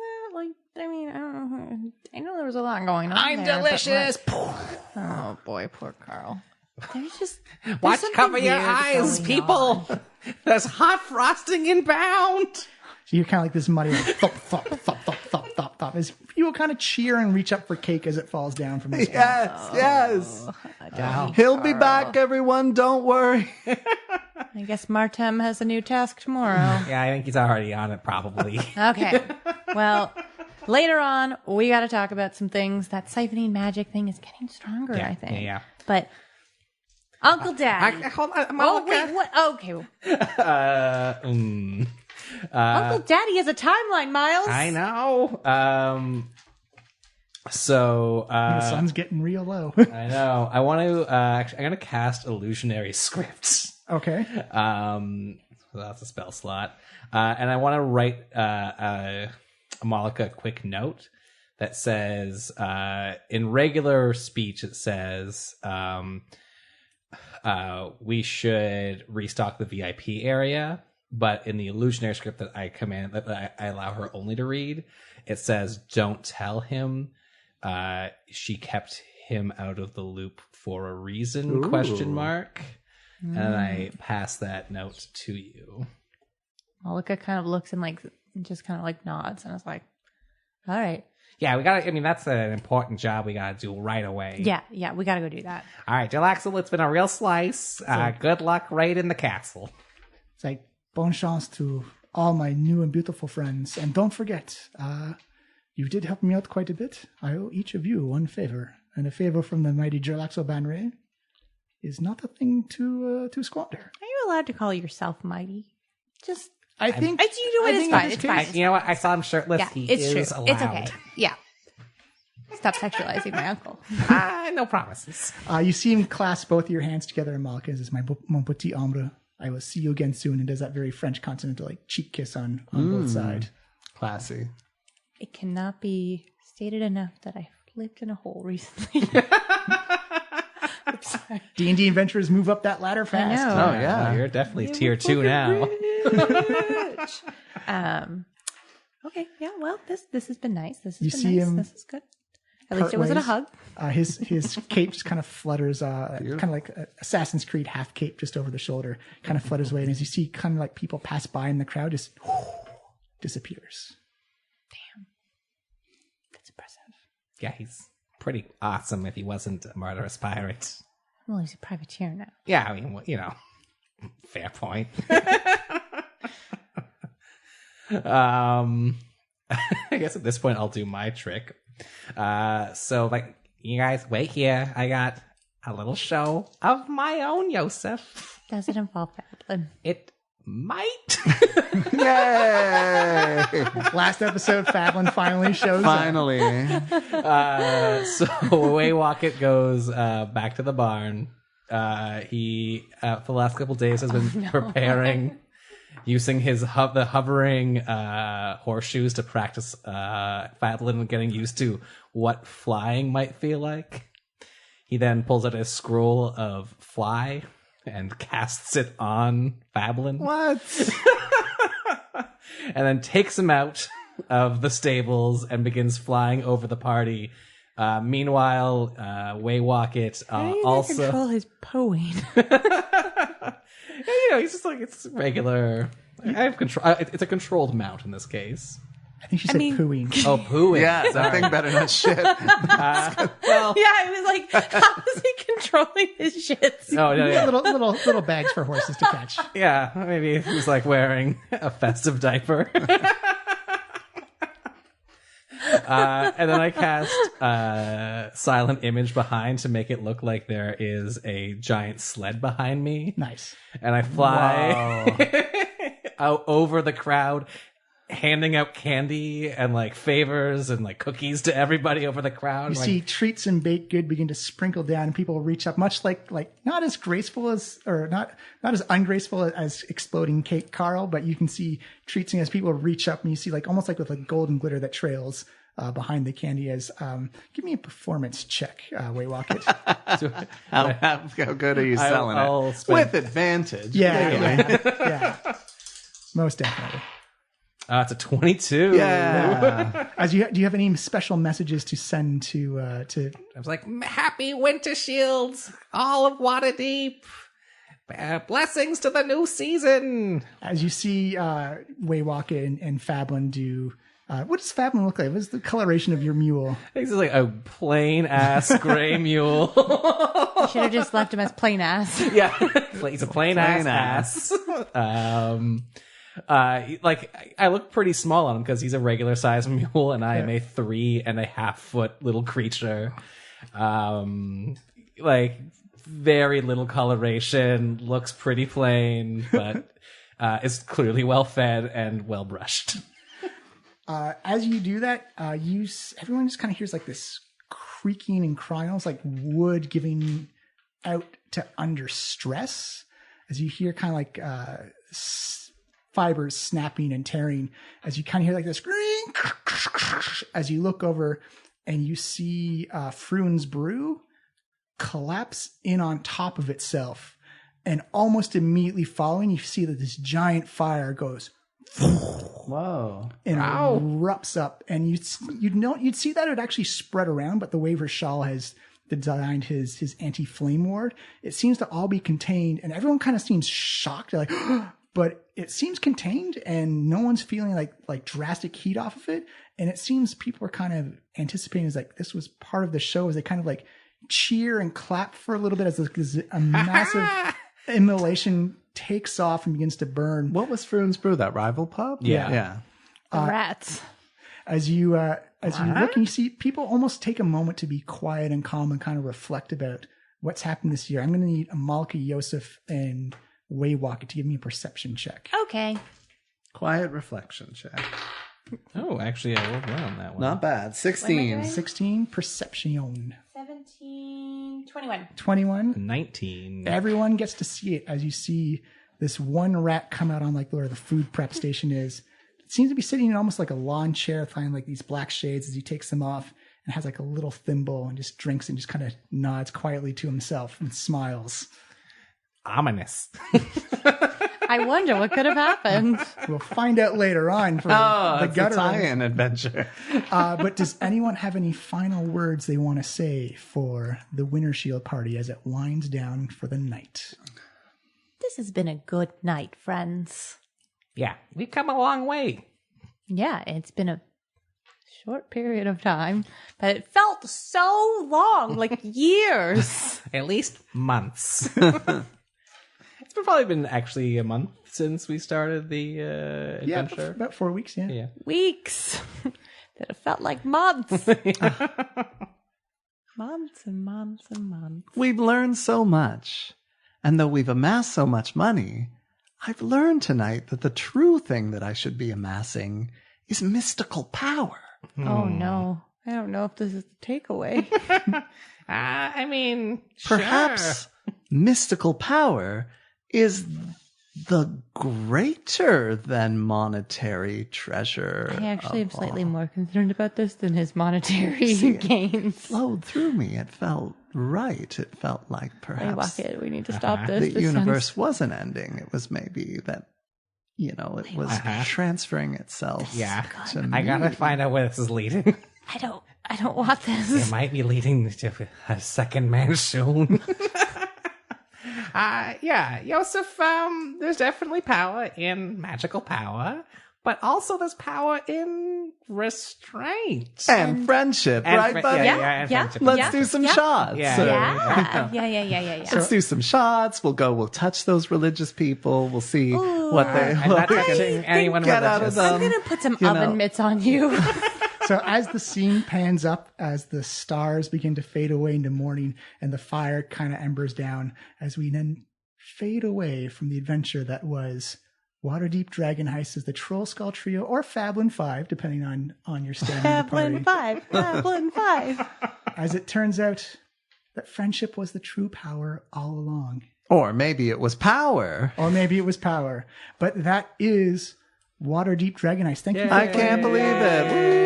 I know there was a lot going on. I'm there, delicious. Oh boy, poor Carl. There's just Watch, something cover your weird eyes, going people. on. There's hot frosting inbound. So you're kind of like this muddy, thump, thump, thump, thump, thump, thump, thump. As people kind of cheer and reach up for cake as it falls down from the sky. Yes. Wow. He'll be back, everyone. Don't worry. I guess Martem has a new task tomorrow. Yeah, I think he's already on it, probably. Okay. Well, later on, we got to talk about some things. That siphoning magic thing is getting stronger, I think. Yeah. But Uncle Daddy. Hold on, Oh, wait, what? Okay. Uncle Daddy has a timeline, Miles. I know. So The sun's getting real low. I know. I want to actually. I'm gonna cast illusionary scripts. Okay. So that's a spell slot, and I want to write Amalika a quick note that says, in regular speech, it says, we should restock the VIP area. But in the illusionary script that I command, that I allow her only to read, it says, "Don't tell him. She kept him out of the loop for a reason?" Ooh. Question mark. And I pass that note to you. Malika kind of looks and just kind of nods and is like, all right. Yeah, we got to, that's an important job we got to do right away. Yeah, we got to go do that. All right, Jalaxel, it's been a real slice. Good luck right in the castle. It's like, bon chance to all my new and beautiful friends. And don't forget, you did help me out quite a bit. I owe each of you one favor. And a favor from the mighty Jalaxel Banray is not a thing to squander. Are you allowed to call yourself mighty? Just, I think... you know what? It's fine. It's fine. You know what? I saw him shirtless. Yeah, He it's is true. allowed. It's okay. Yeah. Stop sexualizing my uncle. No promises. You see him clasp both of your hands together, and Malika says, mon petit ombre, I will see you again soon, and does that very French continental cheek kiss on both sides. Classy. It cannot be stated enough that I lived in a hole recently. I'm sorry. D&D adventurers move up that ladder fast. I know. Oh, yeah. You're definitely tier 2 now. Okay, yeah, well, this has been nice. This has You been see nice. him This is good. At least it wasn't a hug. His cape just kind of flutters, kind of like Assassin's Creed half cape just over the shoulder, kind of flutters away. And as you see kind of like people pass by in the crowd, just disappears. Damn. That's impressive. Yeah, he's pretty awesome if he wasn't a murderous pirate. Well, he's a privateer now. Yeah, I mean, fair point. I guess at this point I'll do my trick. So, like, you guys wait here. I got a little show of my own, Yosef. Does it involve Fadlin? It might. Yay! Last episode, Fadlin finally shows up. Finally. So away Wocket goes back to the barn. He for the last couple days has been preparing, using the hovering horseshoes to practice Fadlin getting used to what flying might feel like. He then pulls out a scroll of fly and casts it on Fadlin. What? And then takes him out of the stables and begins flying over the party. Meanwhile, Waywocket How do you also control his poing? he's just like, it's regular. I have control. It's a controlled mount in this case. I think she said pooing. Oh, pooing. Yeah, that thing better not shit. Well, Yeah, I was like, how is he controlling his shits? oh no, yeah. little bags for horses to catch. Yeah, maybe he was like wearing a festive diaper. And then I cast silent image behind to make it look like there is a giant sled behind me. Nice. And I fly out over the crowd, handing out candy and like favors and like cookies to everybody over the crowd. You see treats and baked good begin to sprinkle down, and people reach up, much like not as graceful as, or not as ungraceful as exploding cake Carl, but you can see treats as people reach up, and you see like almost like with a golden glitter that trails behind the candy. As give me a performance check, Waywocket. How good are you selling it? With advantage. Yeah. Most definitely. It's a 22. Yeah. Do you have any special messages to send to? I was like, happy Wintershield, all of Waterdeep. Blessings to the new season. As you see Waywocket and Fadlin do. What does Fadlin look like? What's the coloration of your mule? It's like a plain ass gray mule. You should have just left him as plain ass. Yeah, he's a plain ass. Like I look pretty small on him because he's a regular size mule, and I am a 3.5 foot little creature. Like very little coloration, looks pretty plain, but is clearly well fed and well brushed. As you do that, everyone just kind of hears like this creaking and crying, almost like wood giving out to under stress. As you hear kind of like fibers snapping and tearing, as you kind of hear like this scream, as you look over and you see Fruin's brew collapse in on top of itself, and almost immediately following, you see that this giant fire goes. Whoa! And erupts up, and you'd see that it actually spread around, but the way Rashal has designed his anti-flame ward, it seems to all be contained, and everyone kind of seems shocked. They're like, but it seems contained, and no one's feeling like drastic heat off of it. And it seems people are kind of anticipating as like this was part of the show, as they kind of like cheer and clap for a little bit as a massive immolation takes off and begins to burn. What was Fruin's Brew? That rival pub? Yeah. The rats. As you look and you see people almost take a moment to be quiet and calm and kind of reflect about what's happened this year. I'm going to need Amalka, Yosef, and Waywocket to give me a perception check. Okay. Quiet reflection check. Oh, actually, I will run on that one. Not bad. 16. 16 perception. 17, 21. 21. 19. Everyone gets to see it as you see this one rat come out on like where the food prep station is. It seems to be sitting in almost like a lawn chair, finding like these black shades as he takes them off, and has like a little thimble and just drinks and just kind of nods quietly to himself and smiles. Ominous. I wonder what could have happened. We'll find out later on for the it's a gutter. tie-in adventure. But does anyone have any final words they want to say for the Wintershield party as it winds down for the night? This has been a good night, friends. Yeah, we've come a long way. Yeah, it's been a short period of time, but it felt so long, like years. At least months. It's probably been actually a month since we started the Yeah, adventure. about 4 weeks, yeah. Yeah. Weeks. That it felt like months. Months and months and months. We've learned so much. And though we've amassed so much money, I've learned tonight that the true thing that I should be amassing is mystical power. Oh no. I don't know if this is the takeaway. I mean, Perhaps sure. mystical power is the greater than monetary treasure. I actually am of slightly all. more concerned about this than his monetary gains. Flowed through me. It felt right. It felt like Hey, perhaps Bucket, we need to stop this. the This universe wasn't ending. It was maybe that, it was transferring itself. Yeah, to I gotta me. find out where this is leading. I don't want It this. might be leading to a second man soon. Yeah, Yosef, there's definitely power in magical power, but also there's power in restraint. And friendship, right, buddy? and friendship. Let's do some shots. Yeah. Yeah. Let's do some shots. We'll touch those religious people. We'll see what they I'm not what we can touching anyone get out of religious. them. I'm gonna put some you oven know. mitts on you. So as the scene pans up, as the stars begin to fade away into morning and the fire kind of embers down, as we then fade away from the adventure that was Waterdeep Dragon Heist as the Trollskull Trio, or Fablin 5, depending on your standing in the party. Fablin 5. As it turns out that friendship was the true power all along. Or maybe it was power. Or maybe it was power. But that is Waterdeep Dragon Heist. Thank you for I can't believe it.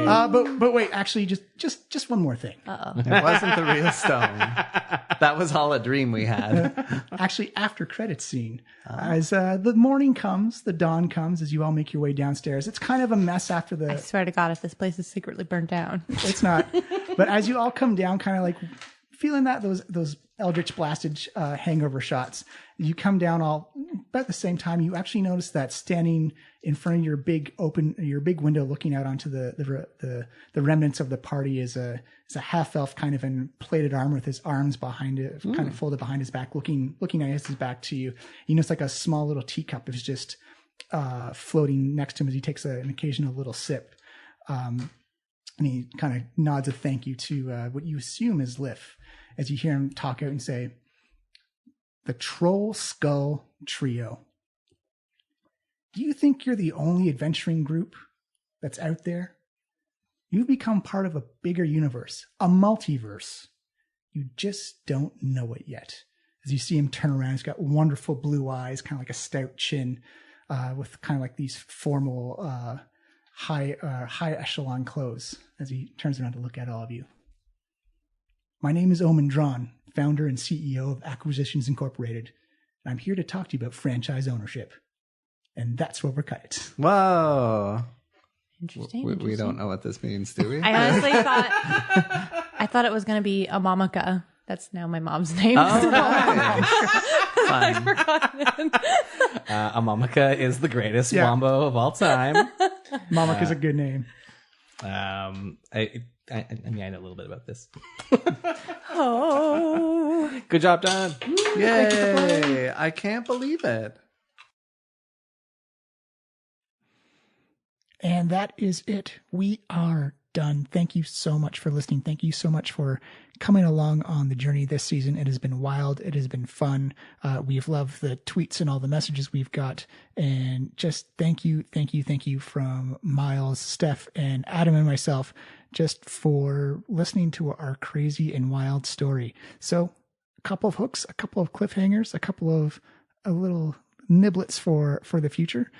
but wait, actually, just one more thing. It wasn't the real stone. That was all a dream we had. Actually, after credits scene, as the morning comes, the dawn comes, as you all make your way downstairs. It's kind of a mess after I the. swear to God, if this place is secretly burnt down. It's not, but as you all come down, kind of like feeling that those Eldritch blasted hangover shots, you come down all about the same time. You actually notice that standing in front of your big window, looking out onto the remnants of the party is a half elf kind of in plated armor with his arms behind it, kind of folded behind his back, looking at his back to you. You notice like a small little teacup is just floating next to him as he takes an occasional little sip. And he kind of nods a thank you to what you assume is Liff, as you hear him talk out and say, "The Trollskull Trio. Do you think you're the only adventuring group that's out there? You've become part of a bigger universe, a multiverse. You just don't know it yet." As you see him turn around, he's got wonderful blue eyes, kind of like a stout chin, with kind of like these formal high echelon clothes, as he turns around to look at all of you. "My name is Omen Drawn, founder and CEO of Acquisitions Incorporated. And I'm here to talk to you about franchise ownership. And that's where we're cut it." Whoa. Interesting. We don't know what this means, do we? I honestly thought it was going to be a Mamaka. That's now my mom's name. Oh, nice. Fun. Amamaka is the greatest Yeah. wombo of all time. Mamak is a good name. I mean, I know a little bit about this. Oh. Good job, Don. Yay. I can't believe it. And that is it. We are done. Thank you so much for listening. Thank you so much for coming along on the journey this season. It has been wild. It has been fun. We've loved the tweets and all the messages we've got. And just thank you from Miles, Steph, and Adam and myself just for listening to our crazy and wild story. So a couple of hooks, a couple of cliffhangers, a couple of little niblets for the future.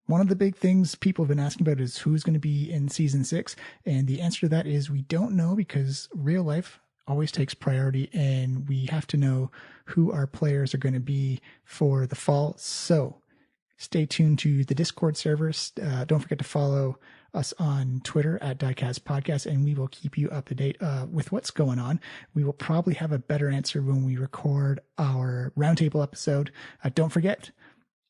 One of the big things people have been asking about is who's going to be in season 6. And the answer to that is we don't know, because real life always takes priority, and we have to know who our players are going to be for the fall. So stay tuned to the Discord servers. Don't forget to follow us on Twitter at Diecast Podcast, and we will keep you up to date with what's going on. We will probably have a better answer when we record our roundtable episode. Don't forget,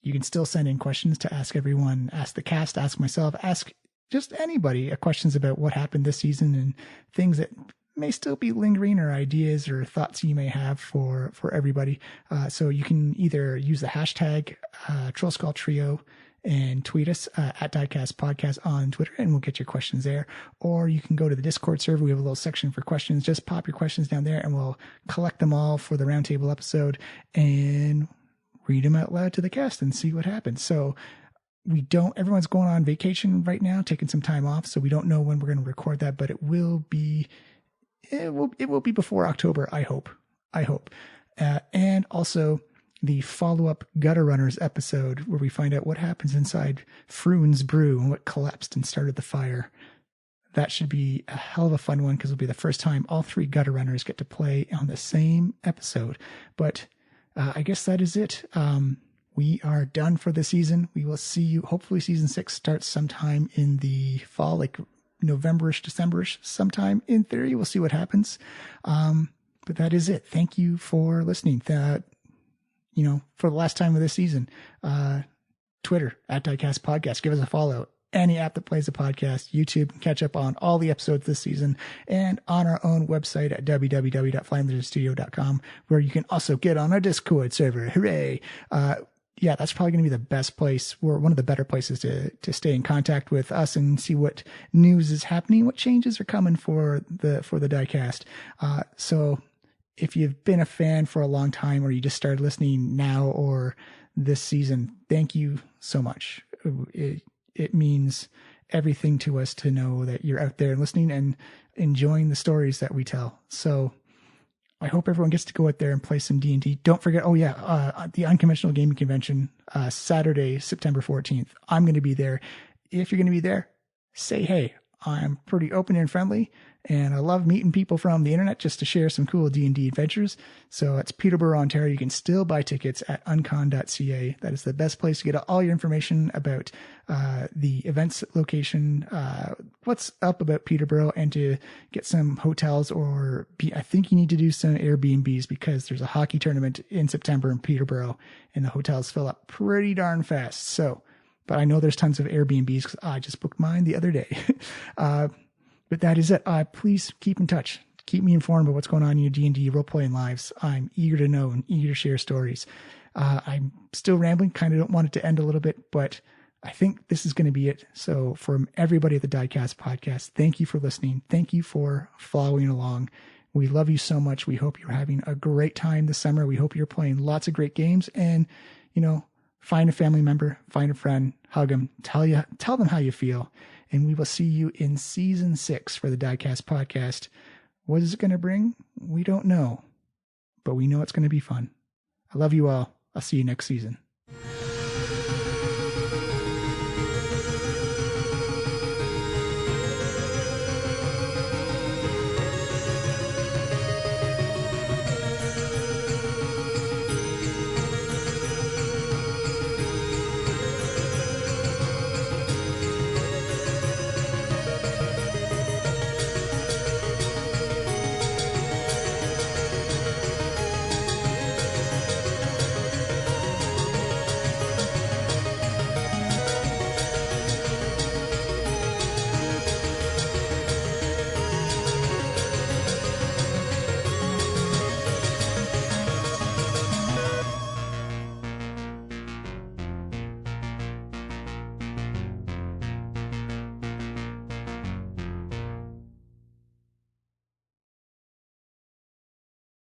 you can still send in questions to ask everyone, ask the cast, ask myself, ask just anybody questions about what happened this season and things that may still be lingering, or ideas or thoughts you may have for everybody. So you can either use the hashtag Trollskull Trio and tweet us at Diecast Podcast on Twitter, and we'll get your questions there. Or you can go to the Discord server. We have a little section for questions. Just pop your questions down there, and we'll collect them all for the roundtable episode and read them out loud to the cast and see what happens. So everyone's going on vacation right now, taking some time off. So we don't know when we're going to record that, but it will be before October, I hope. And also the follow-up Gutter Runners episode, where we find out what happens inside Froon's brew and what collapsed and started the fire. That should be a hell of a fun one, because it'll be the first time all 3 Gutter Runners get to play on the same episode. But I guess that is it. We are done for the season. We will see you. Hopefully season 6 starts sometime in the fall, like November-ish, December-ish, sometime in theory. We'll see what happens. But that is it. Thank you for listening. For the last time of this season, Twitter at Diecast Podcast. Give us a follow. Any app that plays a podcast, YouTube, catch up on all the episodes this season, and on our own website at www.flyinglizardstudio.com, where you can also get on our Discord server. Hooray! Yeah, that's probably going to be the best place, or one of the better places to stay in contact with us and see what news is happening, what changes are coming for the Diecast. So if you've been a fan for a long time, or you just started listening now or this season, thank you so much. It means everything to us to know that you're out there listening and enjoying the stories that we tell. So I hope everyone gets to go out there and play some D&D. Don't forget, the Unconventional Gaming Convention, Saturday, September 14th. I'm going to be there. If you're going to be there, say hey. I'm pretty open and friendly, and I love meeting people from the internet just to share some cool D&D adventures. So it's Peterborough, Ontario. You can still buy tickets at uncon.ca. That is the best place to get all your information about the events location, what's up about Peterborough, and to get some hotels, or I think you need to do some Airbnbs, because there's a hockey tournament in September in Peterborough, and the hotels fill up pretty darn fast. So, but I know there's tons of Airbnbs, because I just booked mine the other day. But that is it. Please keep in touch. Keep me informed about what's going on in your D&D role-playing lives. I'm eager to know and eager to share stories. I'm still rambling. Kind of don't want it to end a little bit, but I think this is going to be it. So from everybody at the Diecast Podcast, thank you for listening. Thank you for following along. We love you so much. We hope you're having a great time this summer. We hope you're playing lots of great games, and, find a family member, find a friend, hug them, tell them how you feel. And we will see you in season 6 for the Diecast Podcast. What is it going to bring? We don't know, but we know it's going to be fun. I love you all. I'll see you next season.